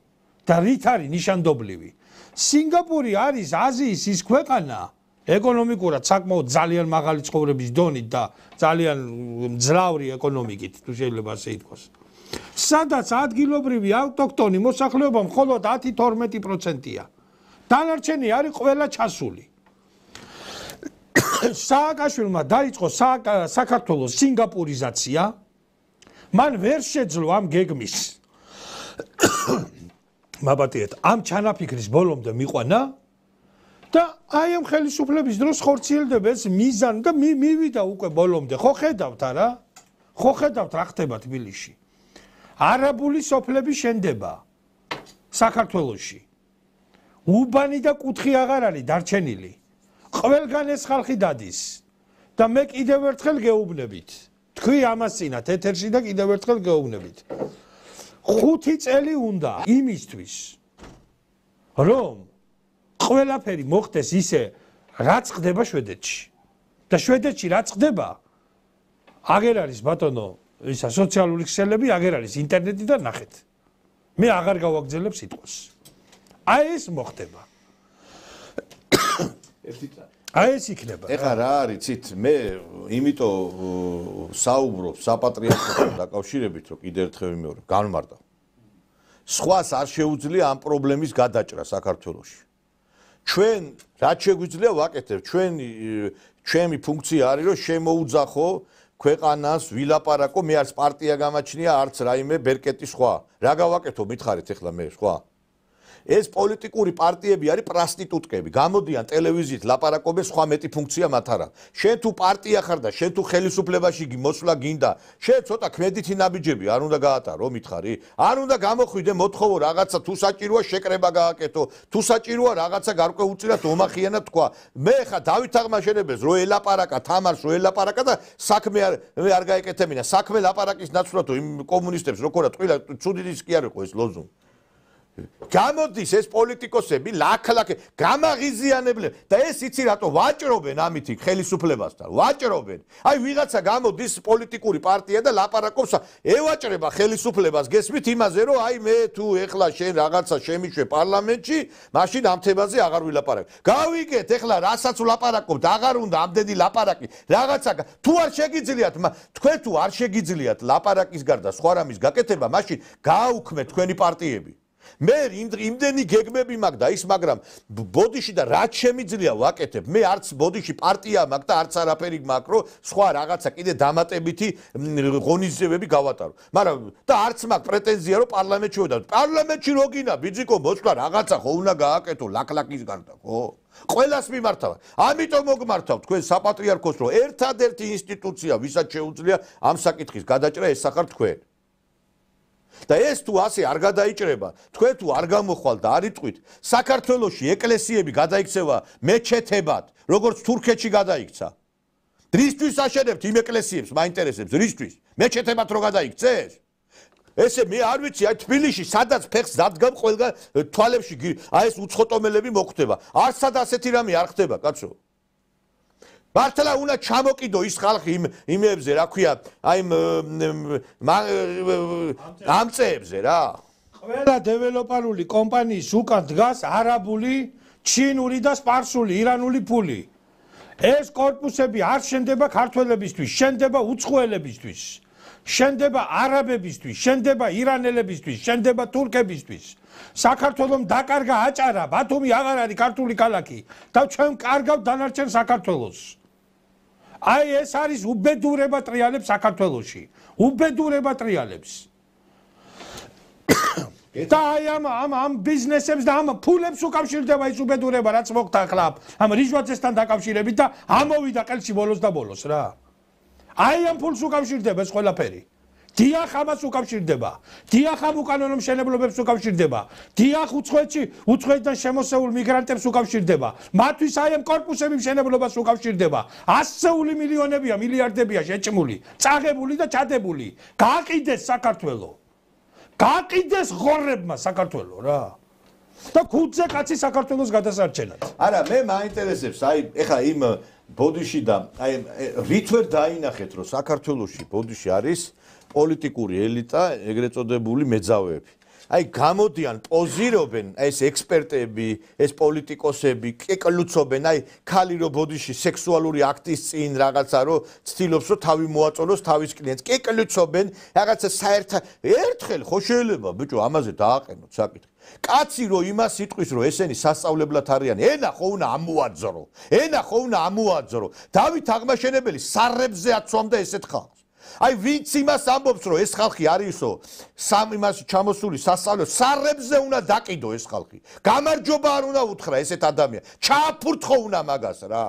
და რით არის ნიშანდობლივი? სინგაპური არის აზიის ის ქვეყანა, ეკონომიკურად საკმაოდ ძალიან მაღალი ცხოვრების დონით და ძალიან მძლავრი ეკონომიკით, თუ შეიძლება ასე ითქვას. სადაც ადგილობრივი ავტოქტონი მოსახლეობა მხოლოდ 10-12%-ია. დანარჩენი არის ყველა ჩასული. სააკაშვილმა დაიწყო საქართველოს სინგაპურიზაცია, მან ვერ შეძლო ამ გეგმის მაბატიეთ, ამ ჩანაფიქრის ბოლომდე მიყვანა და აი ამ ხელისუფლების დროს ხორციელდება ეს მიზანი და მივიდა უკვე ბოლომდე. ხო ხედავთ არა? ხო ხედავთ რა ხდება თბილისში? არაბული სოფლები შენდება საქართველოში. უბანი და კუთხი აღარ არის დარჩენილი. ყველგან ეს ხალხი დადის და მე კიდევ ერთხელ გეუბნებით. თქვი ამას წინათ ეთერში და კიდევ ერთხელ გეუბნებით. 5 წელი უნდა იმისთვის რომ ყველაფერი მოხდეს ისე, რაც ხდება შვედეთში. და შვედეთში რაც ხდება, აგერ არის ბატონო, ისა სოციალური ქსელები, აგერ არის ინტერნეტი და ნახეთ. მე აღარ გავაგზავნებ სიტყვას. აი ეს მოხდება. აი ეს იქნება. ეხლა რა არის, ცით, მე იმიტომ საუბრობ საპატრიარქოსთან დაკავშირებით, რომ კიდევ ერთხელ ვიმეორებ, განმარტავ. სხვას არ შეუძლია ამ პრობლემის გადაჭრა საქართველოში. ჩვენ რაც შეგვიძლია ვაკეთებ, ჩემი ფუნქცია არის რომ შემოუძახო ქვეყანას, ვილაპარაკო, მე არც პარტია გამაჩნია, არც რაიმე ბერკეტი სხვა. რა გავაკეთო, მითხარით ეხლა მე სხვა. ეს პოლიტიკური პარტიები არის პრასტიტუტკები. გამოდიან ტელევიზიით ლაპარაკობენ, სხვა მეტი ფუნქცია მათ არა. შენ თუ პარტია ხარ და შენ თუ ხელისუფლებაში მოსვლა გინდა, შენ ცოტა ქმედითი ნაბიჯები არ უნდა გაატარო, მითხარი? არ უნდა გამოხვიდე მოთხოვო რაღაცა, თუ საჭიროა შეკრება გააკეთო, თუ საჭიროა რაღაცა გარკვეულწილად ომახიანად თქვა. მე ხა დავით აღმაშენებელს რო ელაპარაკა, თამარს რო ელაპარაკა და საქმე არ გაეკეთებინა. საქმე ლაპარაკის ნაცვლად იმ კომუნისტებს როგორ თყილა, ცუდიდის კი არ იყო ეს ლოზუნგი. გამოდის ეს პოლიტიკოსები ლაქ-ლაქ გამაღიზიანებლები და ეს იცი რატო ვაჭრობენ ამითი ხელისუფლებასთან ვაჭრობენ აი ვიღაცა გამოდის პოლიტიკური პარტია და ლაპარაკობს ევაჭრება ხელისუფლებას გესმით იმაზე რომ აი მე თუ ეხლა შენ რაღაცა შემიშვე პარლამენტში მაშინ ამ თემაზე აღარ ვილაპარაკ გავიგეთ ეხლა რასაც ვლაპარაკობთ აღარ უნდა ამდენი ლაპარაკი რაღაცა თუ არ შეგიძლიათ თქვენ თუ არ შეგიძლიათ ლაპარაკის გარდა სხვა რამის გაკეთება მაშინ გააუქმეთ თქვენი პარტიები მე იმდენი გეგმები მაქვს და ის მაგრამ ბოდიში და რაც შემიძლია ვაკეთებ მე არც ბოდიში პარტია მაქვს და არც არაფერი მაქვს რომ სხვა რაღაცა კიდე დამატებითი ღონისძიებები გავატარო მაგრამ და არც მაქვს პრეტენზია რომ პარლამენტში ვედავ პარლამენტში რო გინდა ბიძიკო მოწყვა რაღაცა ხო უნდა გააკეთო ლაკლაკის გარდა ხო ყველას მიმართავ ამიტომ მოგმართავ თქვენ საპატრიარქოს რომ ერთადერთი ინსტიტუცია ვისაც შეუძლია ამ საკითხის გადაჭრა ეს ახარ თქვენ და ეს თუ ასე არ გადაიჭრება, თქვენ თუ არ გამოხვალ და არ იტყვით, საქართველოში ეკლესიები გადაიქცევა მეჩეთებად, როგორც თურქეთში გადაიქცა. რისთვის აშენებთ იმ ეკლესიებს, მაინტერესებს, რისთვის? მეჩეთებად რო გადაიქცეს? ესე მე არ ვიცი, აი თბილისში სადაც ფეხს დადგამ ყველგან თვალებში აი ეს უცხოტომელები მოხვდება. არცად ასეთი რამე არ ხდება, კაცო. მართლა უნდა ჩამოკიდო ის ხალხი იმებზე, რა ქვია, აი ამწეებზე რა. ყველა დეველოპერული კომპანიის უკან დგას არაბული, ჩინური და სპარსული, ირანული ფული. ეს კორპუსები არ შენდება ქართველებისთვის, შენდება უცხოელებისთვის. შენდება არაბებისთვის, შენდება ირანელებისთვის, შენდება თურქებისთვის. საქართველოს დაკარგა აჭარა, ბათუმი აღარ არის ქართული ქალაქი და ჩვენ კარგავთ დანარჩენ საქართველოს. აი ეს არის უბედურება ტრიალებს საქართველოში. უბედურება ტრიალებს. და აი ამ ბიზნესებს და ამ ფულებს უკავშირდება ის უბედურება რაც მოხდა ახლა ამ რიჟვაძესთან დაკავშირებით და ამოვიდა ყელში ბოლოს და ბოლოს რა. აი ამ ფულს უკავშირდება ეს ყველაფერი. დიახ ამას უკავშირდება. დიახ ამ უკანონო მშენებლობებს უკავშირდება. დიახ უცხოეთიდან შემოსეულ მიგრანტებს უკავშირდება. მათთვის აი ამ კორპუსების მშენებლობას უკავშირდება. ასეული მილიონებია, მილიარდებია შეჭმული, წაღებული და ჩადებული. გააყიდეს საქართველო. გააყიდეს ღორებმა საქართველო რა. და ქუძე კაცი საქართველოს გადასარჩენად. არა, მე მაინტერესებს, აი ეხა იმ ბოდიში და აი რით ვერ დაინახეთ, რომ საქართველოში ბოდიში არის პოლიტიკური ელიტა, ეგრეთ წოდებული მეძავეები. აი გამოდიან, პოზირობენ ეს ექსპერტები, ეს პოლიტიკოსები, კეკლუცობენ, აი ქალი რო ბოდიში სექსუალური აქტის წინ რაღაცა რო ცდილობს რომ თავი მოაწონოს თავის კლიენტს, კეკლუცობენ, რაღაცა საერთო ერთხელ ხო შეიძლება ბიჭო ამაზე დააყენოთ საკითხი. კაცი რო იმას იტყვის რომ ესენი სასწავლებლად არიან, ენა ხო უნდა ამოაძრო. ენა ხო უნდა ამოაძრო. დავით აღმაშენებელი სარებზე აცვამდა ესეთ ხალხს. აი ვინც იმას ამბობს რომ ეს ხალხი არისო სამ იმას ჩამოსული სასწავლებლად სარებზე უნდა დაკიდო ეს ხალხი. გამარჯობა არ უნდა უთხრა ესეთ ადამიანს. ჩააფურთხო უნდა მაგას რა.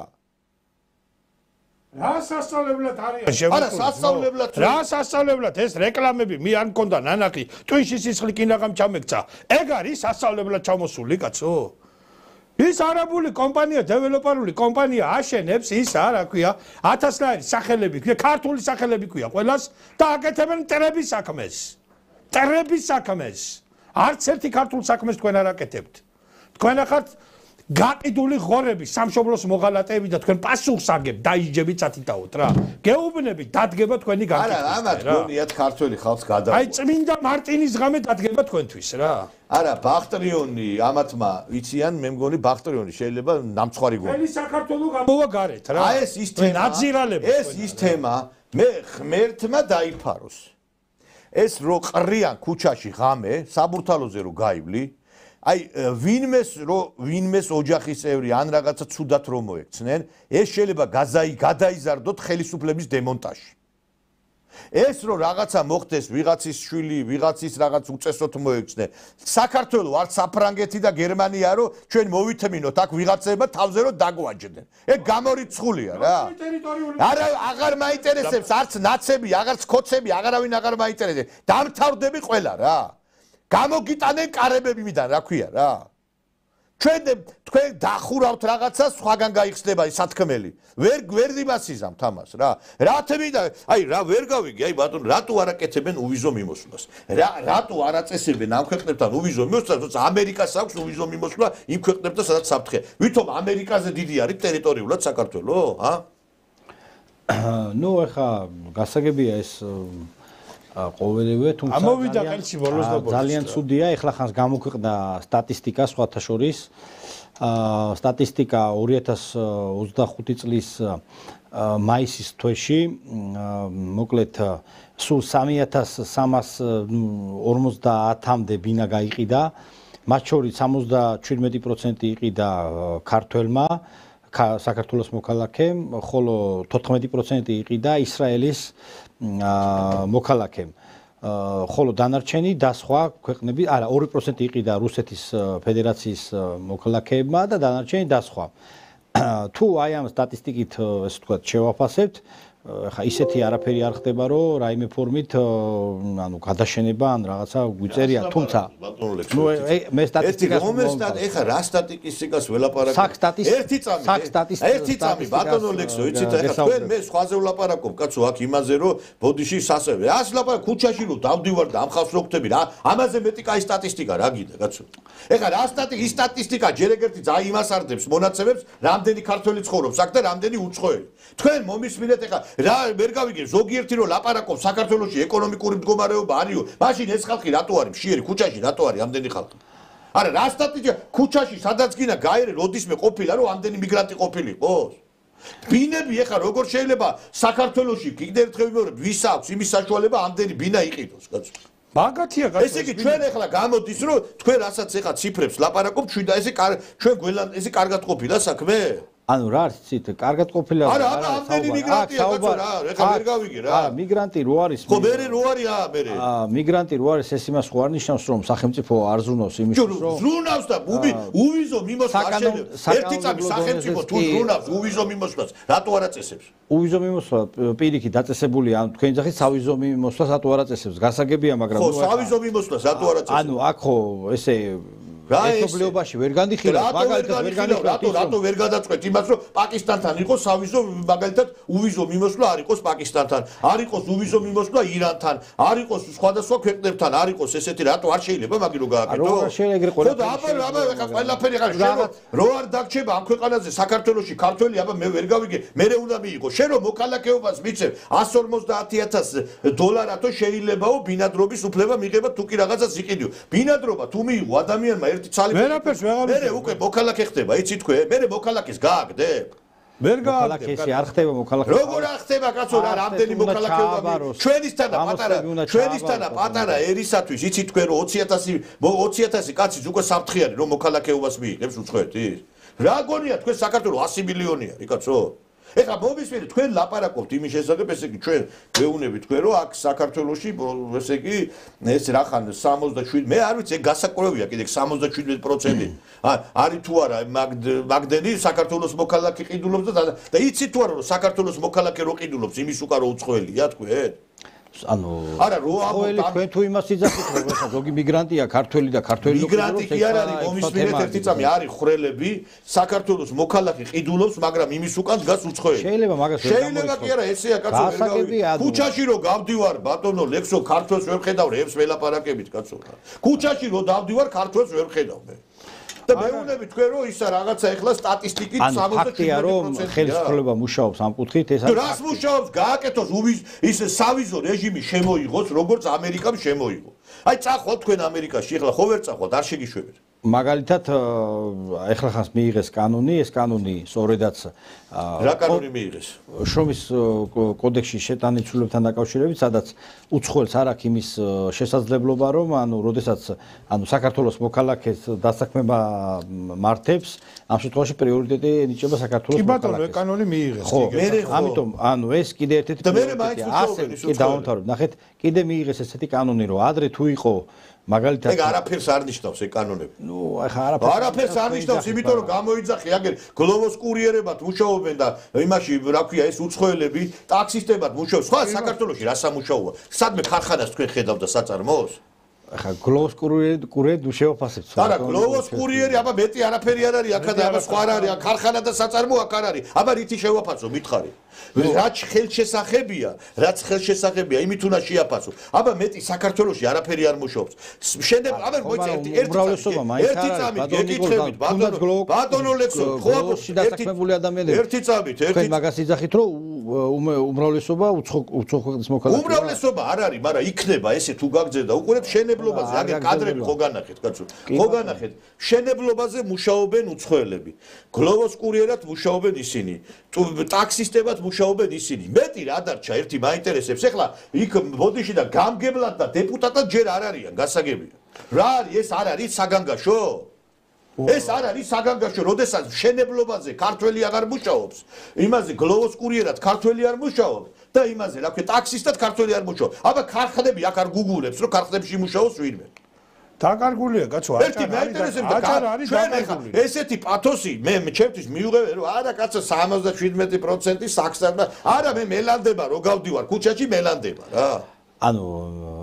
რა სასწავლებლად არიან შემოწმული? არა, სასწავლებლად. რა სასწავლებლად ეს რეკლამები მე არ მქონდა ნანახი. ტვინში სისხლი კინაღამ ჩამეკცა. ეგ არის სასწავლებლად ჩამოსული კაცო. ის არაბული კომპანია, დეველოპერული კომპანია აშენებს ის რა ქვია, 1000-ნაირი სახელები ქვია, ქართული სახელები ქვია ყველას და აკეთებენ ტრების საქმეს. ტრების საქმეს. არც ერთი ქართულ საქმეს თქვენ არ აკეთებთ. თქვენ ახართ გაყიდული ღორები, სამშობლოს მოღალატეები და თქვენ პასუხს აგებთ, დაიჯებით სათითაოდ რა. გეუბნებით, დადგება თქვენი განკითხვის. არა, ამათ გონიათ ქართველი ხალხს გადავა. აი წმინდა მარტინის ღამე დადგება თქვენთვის რა. არა, ბახტრიონი ამათმა იციან, მე მგონი ბახტრიონი შეიძლება ნამცხვარი გონი. მთელი საქართველო გამოვა გარეთ რა. აი ეს ის თემა, ეს ის თემა, მე ღმერთმა დაიფაროს. ეს რო ყრიან ქუჩაში ღამე, საბურთალოზე რო გაივლი, აი ვინმეს ოჯახის წევრი ან რაღაცა ცუდად რომ მოექცნენ, ეს შეიძლება გადაიზარდოთ ხელისუფლების დემონტაჟი. ეს რო რაღაცა მოხდეს, ვიღაცის შვილი, ვიღაცის რაღაც უწესოთ მოექცნენ. საქართველო არც საფრანგეთი და გერმანია რო ჩვენ მოვითმინოთ აქ ვიღაცება თავზე რო დაგვაჯდნენ. ეგ გამორიცხულია რა. არა, აღარ მაინტერესებს არც ნაცები, აღარც ქოცები, აღარავინ აღარ მაინტერესებს. დამთავრდები ყველა რა. გამოგიტანენ კარებებიდან, რა ქვია რა. თქვენ დახურავთ რაღაცას, სხვაგან გაიხსნება სათქმელი. ვერ იმასიზამთ ამას რა. რა თვიდა, აი რა ვერ გავიგე, აი ბატონო, რატო არ აკეთებენ უვიზო მიმოსვლას? რატო არ აწესებენ ამ ქვეყნებთან უვიზო მიმოსვლას, როცა ამერიკას აქვს უვიზო მიმოსვლა იმ ქვეყნებთან, სადაც საფრთხეა. ვითომ ამერიკაზე დიდი არის ტერიტორიულად საქართველო, ა? ნუ ეხა გასაგებია ეს ყოველივე, თუმცა ამოვიდა ყელში ბოლოს და ბოლოს. ძალიან ცუდია, ეხლა ხანს გამოქვეყნდა სტატისტიკა სხვათა შორის. სტატისტიკა 2025 წლის მაისის თვეში, მოკლედ სულ 3350-მდე ბინა გაიყიდა, მათ შორის 77% იყიდა ქართველმა, საქართველოს მოქალაქემ, ხოლო 14% იყიდა ისრაელის მოქალაქემ. ხოლო დანარჩენი და სხვა ქვეყნები, არა 2% იყიდა რუსეთის ფედერაციის მოქალაქეებმა და დანარჩენი და სხვა. თუ აი ამ სტატისტიკით ესე ვთქვათ შევაფასებთ, ხა ისეთი არაფერი არ ხდება, რომ რაიმე ფორმით ანუ გადაშენება ან რაღაცა გვიწერია, თუმცა ნუ მე სტატისტიკას ეხა რა სტატისტიკას ველაპარაკობ? ერთი წამი ბატონო ლექსო, იცით ეხა თქვენ მე სხვაზე ვლაპარაკობ, კაცო, აქ იმაზე რომ ბოდიში სასწრაფო. ას ლაპარაკ ქუჩაში რომ დავდივარ და ამ ხალხს რო ხვდები რა, ამაზე მეტი კაი სტატისტიკა რა გიდა, კაცო. ეხა რა სტატისტიკა ჯერ ეგერთი ძა იმასარდებს მონაცემებს, რამდენი ქართველი ცხოვრობს აქ და რამდენი უცხოელი. თქვენ მომისმინეთ ეხა რა ვერ გავიგე ზოგიერთი რომ ლაპარაკობს საქართველოში ეკონომიკური მდგომარეობა არისო, მაშინ ეს ხალხი რატო არის მშიერი ქუჩაში, რატო არის ამდენი ხალხი? არა, რა სტატისტიკა ქუჩაში სადაც გინდა გაერე როდისმე ყოფილა რომ ამდენი მიგრანტი ყოფილიყოს? ბინები ეხა როგორ შეიძლება საქართველოში კიდევ ერთხელ ვიმეორებ, ვის აქვს იმის საშუალება ამდენი ბინა იყიდოს, კაცო? მაგათია კაცო. ესე იგი ჩვენ ეხლა გამოდის რომ თქვენ რასაც ეხა ციფრებს ლაპარაკობთ, ჩვენ და ჩვენ გველან ესე კარგად ყოფილა საქმე? ანუ რა არის იცით, კარგად ყოფილა არა, ამდენი მიგრანტია კაცო რა, ეხლა ვერ გავიგე რა. არა, მიგრანტი რო არის. ხო, მერე რო არის მერე. მიგრანტი რო არის, ეს იმას ხო არ ნიშნავს, რომ სახელმწიფო არ ზრუნავს იმისთვის, რომ ზრუნავს და უვიზო მიმოსვლა შეიძლება. ერთი წამი სახელმწიფო თუ ზრუნავს უვიზო მიმოსვლას, რატო არ აწესებს? უვიზო მიმოსვლა პირიქით დაწესებული, ან თქვენი ძახით სავიზო მიმოსვლას რატო არ აწესებს? გასაგებია, მაგრამ ხო, სავიზო მიმოსვლას რატო არ აწესებს? ანუ აქ ხო ესე ერთობლიობაში ვერ განიხილავთ, მაგალითად ვერ განიხილავთ, რატო ვერ გადაწყვეტ იმას, რომ პაკისტანთან იყოს სავიზო, მაგალითად უვიზო მიმოსვლა არ იყოს პაკისტანთან, არ იყოს უვიზო მიმოსვლა ირანთან, არ იყოს სხვადასხვა ქვეყნებთან, არ იყოს ესეთი, რატო არ შეიძლება მაგი რო გააკეთო? რო არ შეიძლება ეგრე ყველაფერი. აბა ყველაფერი ხარ შენ რო არ დაგჩება ამ ქვეყანაზე საქართველოში ქართველი, აბა მე ვერ გავიგე, მე უნდა მიიღო. შენ რო მოქალაქეობას მიცემ $150,000 შეიძლებაო ბინადრობის უფლება მიიღება თუ კი რაღაცას იყიდიო. ბინადრობა თუ მიიღო ადამიანმა ერთი ცალი მე უკვე მოქალაქე ხდება, იცი თქვენ? მე მოქალაქეს გააგდებ? ვერ გააგდებ. მოქალაქეში არ ხდება მოქალაქე. როგორ არ ხდება კაცო რა რამდენი მოქალაქეობა ჩვენისთანა პატარა ერისათვის იცი თქვენ რომ 20,000 კაცის უკვე საფრთხიანი რომ მოქალაქეობას მიიღებს უცხოეთის? რა გონია თქვენ საქართველოს 100 მილიონი არის კაცო? ეხლა მომისმენთ თქვენ ლაპარაკობთ იმის შესახებ, ესე იგი ჩვენ ვეუბნებით თქვენ რომ აქ საქართველოში ესე იგი ეს რახან 67 მე არ ვიცი, ეგ გასაკვლევია კიდე 77% არის თუ არა მაგდენი საქართველოს მოქალაქე ყიდულობს და იცით თუ არა რომ საქართველოს მოქალაქე რო ყიდულობს იმის უკან რო უცხოელია თქვენ? ანუ არა რო თქვენ თუ იმას იძახით რომ ზოგი მიგრანტია ქართველი და ქართველი მიგრანტი კი არ არის მომისმინეთ ერთი წამი არის ხრელები საქართველოს მოქალაქე ყიდულობს მაგრამ იმის უკან დგას უცხოელი შეიძლება კი არა ესეა კაცო ვერ გავიგე ქუჩაში რო გავდივარ ბატონო ლექსო ქართველს ვერ ხედავ რებს ველაპარაკებით კაცო ქუჩაში რო დავდივარ ქართველს ვერ ხედავ მე და მეუბნები თქვენ რომ ისა რაღაცა ეხლა სტატისტიკით 77%-ია ფაქტია რომ ხელისუფლება მუშაობს ამ კუთხით ეს არის რას მუშაობს გააკეთოს ის სავიზო რეჟიმი შემოიღოს როგორც ამერიკამ შემოიღო აი წახვალ თქვენ ამერიკაში ეხლა ხო ვერ წახვალ არ შეგიშვებეთ მაგალითად ეხლა ხანს მიიღეს კანონი ეს კანონი სწორედაც რა კანონი მიიღეს შრომის კოდექსში შეტანილ-ცვლილებთან დაკავშირებით სადაც უცხოელს არ აქვს იმის შესაძლებლობა რომ ანუ როდესაც ანუ საქართველოს მოქალაქეს დასაქმება მართებს ამ შემთხვევაში პრიორიტეტი ენიჭება საქართველოს მოქალაქეს კი ბატონო კანონი მიიღეს ხო ამიტომ ანუ ეს კიდე ერთ-ერთი ასე კი დავამთავრებ ნახეთ კიდე მიიღეს ესეთი კანონი რომ ადრე თუ იყო მაგალითად ეგ არაფერს არ ნიშნავს ეგ კანონები. ნუ ახლა არაფერს არ ნიშნავს, იმიტომ რომ გამოიძახი აგერ გლოვოს კურიერებად მუშაობენ და იმაში რა ქვია ეს უცხოელები ტაქსისტებად მუშაობენ. სხვა საქართველოში რა სამუშაოა? სადმე ქარხანას თქვენ ხედავთ და საწარმოს? ახლა გლოვოს კურიერი თუ შევაფასებთ. არა, გლოვოს კურიერი, აბა მეტი არაფერი არ არის, აქ და აბა სხვა არ არის, ქარხანა და საწარმო აქ არ არის. აბა რითი შევაფასო, მითხარი. რაც ხელშესახებია, იმით უნდა შეაფასო. აბა მეტი საქართველოში არაფერი არ მუშაობს. შენებ, აბა მოიცა ერთი წამით გეკითხებით, ბატონო ლექსო, ხო დასაქმებული ადამიანები. ერთი წამით, თქვენ მაგას იძახით, რომ უმრავლესობა უცხო ქვეყნის მოქალაქეა. უმრავლესობა არ არის, მაგრამ იქნება ესე თუ გაგძებდა, უყურეთ შენებლობაზე, აგერ კადრები ხო განახეთ, კაცო. ხო განახეთ. შენებლობაზე მუშაობენ უცხოელები. გლოვოს კურიერად მუშაობენ ისინი. ტაქსისტებად მუშაობენ ისინი. მეტი რა დარჩა, ერთი მაინტერესებს. ეხლა იქ ბოდიში და გამგებლად და დეპუტატად ჯერ არ არიან, გასაგებია. რა არის ეს არ არის საგანგაშო? ეს არ არის საგანგაშო, როდესაც შენებლობაზე ქართველი აღარ მუშაობს. იმაზე გლოვოს კურიერად ქართველი არ მუშაობს და იმაზე რა ქვია ტაქსისტად ქართველი არ მუშაობს. აბა ქარხნები აქ არ გუგურებს, რომ ქარხნებში მუშაობს ვინმე. დაკარგულია კაცო, აჭარ არის დაკარგული. ესეთი პათოსი მე ჩემთვის მიუღებე რომ არა კაცო 77% საქსარდა. არა მე მელანდება რო გავდივარ ქუჩაში მელანდება რა. ანუ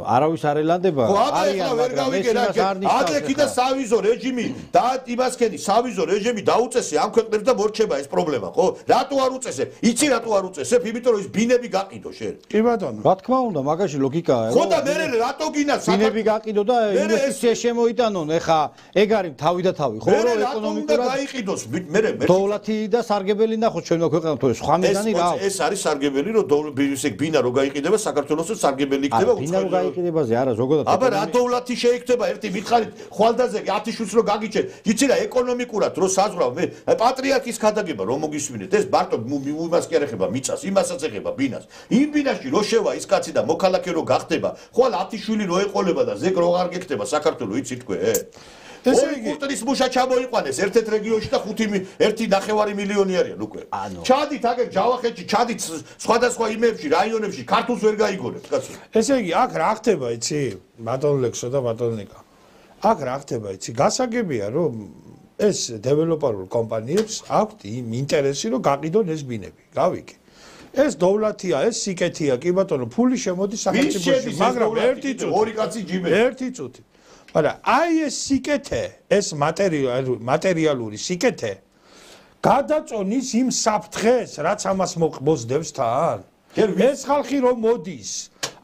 არავის არ ელანდება. არიან ვერ გავიგე რა. ადრე და სავიზო რეჟიმი და იმასკენი სავიზო რეჟიმი დაუწესე ამ ქვეყნებს და მორჩება ეს პრობლემა, ხო? რატო არ უწესებ? იცი რატო არ უწესებ? იმიტომ რომ ის ბინები გაყიდო შენ. კი ბატონო. რა თქმა უნდა, მაგაში ლოგიკაა. ხო და მე რატო გინდა ბინები გაყიდო და ინვესტიცია შემოიტანონ. ეხა ეგ არის თავი და თავი, ხო? რომ ეკონომიკურად გაიყიდოს. მე დოვლათი და სარგებელი ნახოთ ჩვენ ქვეყანამ თუ სხვა მიზანი რა. ეს არის სარგებელი რომ ისე ბინა რო გაიყიდება საქართველოსო სარგებელი იქნება ბინა რო გაიყიდებაზე არა ზოგადად. აბა რა დოვლათი შეიქნება ერთი მითხარით ხვალდაზე 10 შვილს რო გაგიჩენ. იცი რა ეკონომიკურად რო საზღვრავ მე პატრიარქის ქადაგება რომ მოგისმინეთ ეს მარტო იმას კი არ ეხება მიწას, იმასაც ეხება ბინას. იმ ბინაში რო შევა ის კაცი და მოქალაქე რო გახდება, ხვალ 10 შვილი რო ეყოლება და ზეგ რო არ გეკდება საქართველო, იცი თქვენ? ესე იგი კულტურის მუშა ჩამოიყვანეს ერთ-ერთ რეგიონში და 1.9 მილიონი არიან უკვე. ჩადით აგერ ჯავახეთში, ჩადით სხვადასხვა იმებში, რაიონებში, ქართულს ვერ გაიგონებთ, კაცო. ესე იგი აქ რა ხდება, იცი? ბატონ ლექსო და ბატონ ნიკა. აქ რა ხდება, იცი? გასაგებია, რომ ეს დეველოპერულ კომპანიებს აქვთ იმ ინტერესი, რომ გაყიდონ ეს ბინები. გავიგე. ეს დოვლათია, ეს სიკეთია, კი ბატონო, ფული შემოდის სახელმწიფოში, მაგრამ ერთი წუთი, ორი კაცი ჯიბე. ერთი წუთი. მაგრამ აი ეს სიკეთე, ეს მატერიალური სიკეთე გადაწონის იმ საფრთხეს, რაც ამას მოძდებს თან. ეს ხალხი რომ მოდის,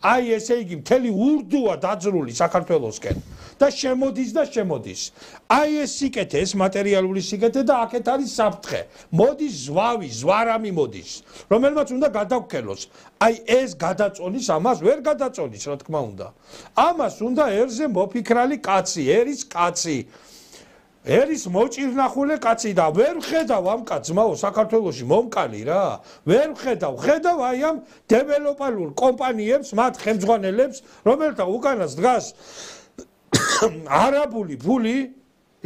აი ესე იგი მთელი ურდუა დაძრული საქართველოსკენ და შემოდის. აი ეს სიკეთე, ეს მატერიალური სიკეთე და აქეთ არის საფრთხე. მოდის ზვავი, ზვარამი მოდის, რომელმაც უნდა გადავქელოს. აი ეს გადაწონის ამას ვერ გადაწონის, რა თქმა უნდა. ამას უნდა ერზე მოფიქრალი კაცი, ერის კაცი. ერის მოჭირნახულე კაცი და ვერ ხედავ ამ კაცმაო საქართველოში მომკალი რა. ვერ ხედავ აი ამ დეველოპერულ კომპანიებს, მათ ხელმძღვანელებს, რომელთა უკანას დგას არაბული ფული,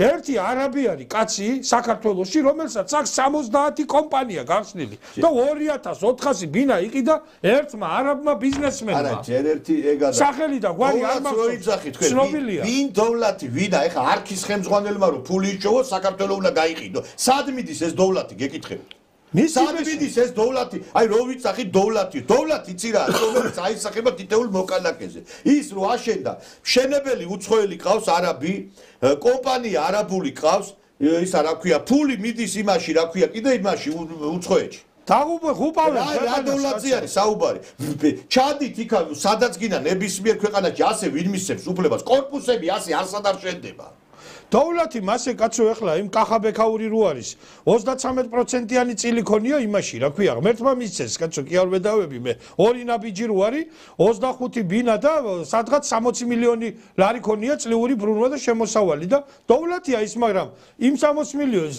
ერთი არაბიანი კაცი საქართველოში, რომელსაც აქვს 70 კომპანია გახსნილი და 2400 ბინა იყიდა ერთმა არაბმა ბიზნესმენმა. არა, ჯერ ერთი ეგადა. სახელი და გვარი არ მაქვს. ცნობილია. ვინ დოვლათი, ვინა, ეხა არქის ხელმძღვანელმა რომ ფული იჭოვოს, საქართველოს უნდა გაიყიდო. სად მიდის ეს დოვლათი, გეკითხებით? სად მიდის ეს დოვლათი? აი რო ვიცახი დოვლათი იცი რა, რომელიც აისახება თითოეულ მოკალაკეზე. ის რო აშენდა, შენებელი უცხოელი ყავს არაბი, კომპანია არაბული ყავს, ისა რა ქვია, ფული მიდის იმაში, რა ქვია, კიდე იმაში უცხოეთში. დაღუპავენ რა დოვლათი არის საუბარი. ჩადით იქა, სადაც გინდა ნებისმიერ ქვეყანაში ასე ვინ მისცემს უფლებას, კორპუსები ასე არსად არ შენდება. დოვლათი მასე კაცო ეხლა იმ კახაბექაური რო არის 33%-იანი წილი ქონია იმაში რა ქვია ღმერთმა მისცეს კაცო კი არ ვედავები მე ორი ნაბიჯი რო არის 25 ბინა და სადღაც 60 მილიონი ლარი ქონია წლიური ბრუნვა და შემოსავალი და დოვლათია ის მაგრამ იმ 60 მილიონს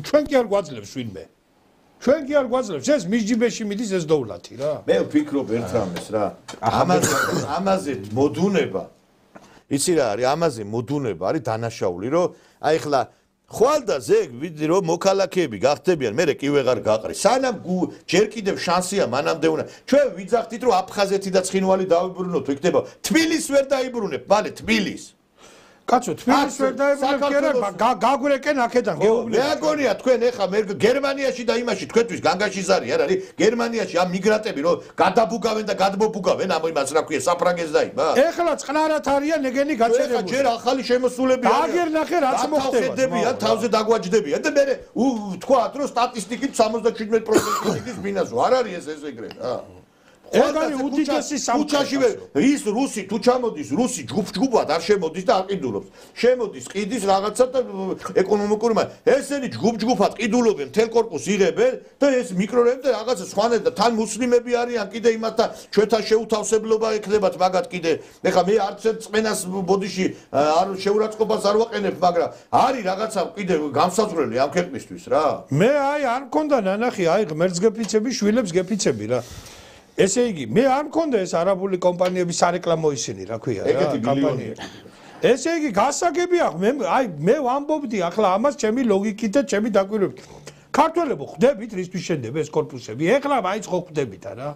ჩვენ კი არ გვაძლევს ვინმე ჩვენ კი არ გვაძლევს ეს მის ჯიბეში მიდის ეს დოვლათი რა მე ვფიქრობ ერთ რამეს რა ამაზე მოდუნება იცი რა არის ამაზე მოდუნება არის დანაშაული რომ აი ხლა ხვალ და ზეგ ვიდი რომ მოქალაქეები გახდებიან მე კი ვეღარ გაყრი სანამ ჯერ კიდევ შანსია მანამდე უნდა ჩვენ ვიძახდით რომ აფხაზეთი და ცხინვალი დაიბრუნოთ იქნება თბილისს ვერ დაიბრუნებ მალე თბილისს კაცო, თბილისს ვერ დაებრუნებ კი არა, გაგვირეკენ აქედან, გეუბნები. მე აგონია თქვენ ეხა მე გერმანიაში და იმაში თქვენთვის განგაშის არის არ არის? გერმანიაში ამ მიგრანტები რომ გადაბუგავენ და გადმობუგავენ ამ იმას რა ქვია, საფრანგეთს დაიბა. ეხლა წყნარად არიან ეგენი გაჩერებული. ჯერ ახალი შემოსულები არიან. დააგერნახე რაც მოხდება. თავზე დაგვაჯდებიან და მე თქვათ რომ სტატისტიკით 77% ის მინასო არ არის ეს ეგრე რა. ეგარი უდიდესი სამწუხაროა. ის რუსი თუ ჩამოდის, რუსი ჯგუფ-ჯგუფად არ შემოდის და აყიდულობს. შემოდის, ყიდის რაღაცა და ეკონომიკური ესენი ჯგუფ-ჯგუფად ყიდულობენ, მთელ კორპუსს იღებენ და ეს მიკრორები და რაღაცა სხვანაირად და თან მუსლიმები არიან კიდე იმასთან ჩვენთან შეუთავსებლობა ექნებათ მაგათ კიდე. ეხლა მე არც წმენას ბოდიში არ შეურაცხყოფას არ ვაყენებ, მაგრამ არის რაღაცა კიდე გამსაზღვრელი ამ ქვეყნისთვის რა. მე აი არ მქონდა ნანახი, აი ღმერთს გეფიცები, შვილებს გეფიცები რა. ესე იგი, მე არ მქონდა ეს არაბული კომპანიების სარეკლამო ისინი, რა ქვია რა, კომპანიები. ესე იგი, გასაგები აი მე ვამბობდი ახლა ამას ჩემი ლოგიკით და ჩემი დაკვირვებით. ქართველებო, ხვდებით რისთვის შენდება ეს კორპუსები? ეხლა მაინც ხო ხვდებით არა?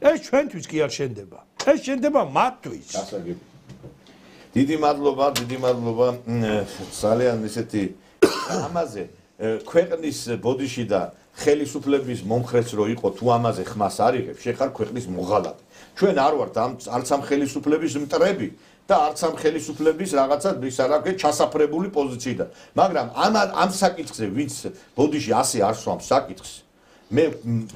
ეს ჩვენთვის კი არ შენდება. ეს შენდება მათთვის. გასაგები. დიდი მადლობა, ძალიან ისეთი ამაზე ქვეყნის ბოდიში და ხელისუფლების მომხრეც რო იყო თუ ამაზე ხმას არიღებ, შეხარ ქვეყნის მოღალატე. ჩვენ არ ვართ არც ამ ხელისუფლების მტრები და არც ამ ხელისუფლების რაღაცა ის არ აქვს ჩასაფრებული პოზიციიდან. მაგრამ ამ საკითხზე ვინც ბოდიში ასე არ სვამს საკითხს, მე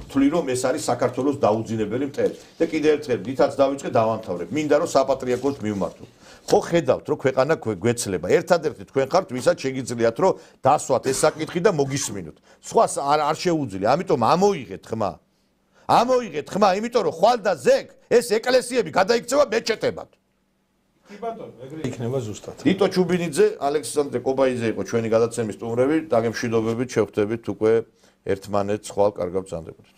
ვთვლი რომ ეს არის საქართველოს დაუძინებელი მტერი. და კიდევ ერთხელ დიდაც დავიწყე დავამთავრებ. მინდა რომ საპატრიარქოს მივმართო. ხო ხედავთ რომ ქვეყანა გვეცლება. ერთადერთი თქვენ ხართ ვისაც შეგიძლიათ რომ დასვათ ეს საკითხი და მოგისმინოთ. სხვას არ შეუძლია. ამიტომ ამოიღეთ ხმა. ამოიღეთ ხმა, იმიტომ რომ ხვალ და ზეგ ეს ეკლესიები გადაიქცევა მეჩეთებად. კი ბატონო, ეგრე იქნება ზუსტად. ნიტო ჩუბინიძე, ალექსანდრე კობაიძე იყო ჩვენი გადაცემის სტუმრები, დაგემშვიდობებით, შევხვდებით უკვე ერთმანეთს ხვალ კარგად ბრძანდებოდით.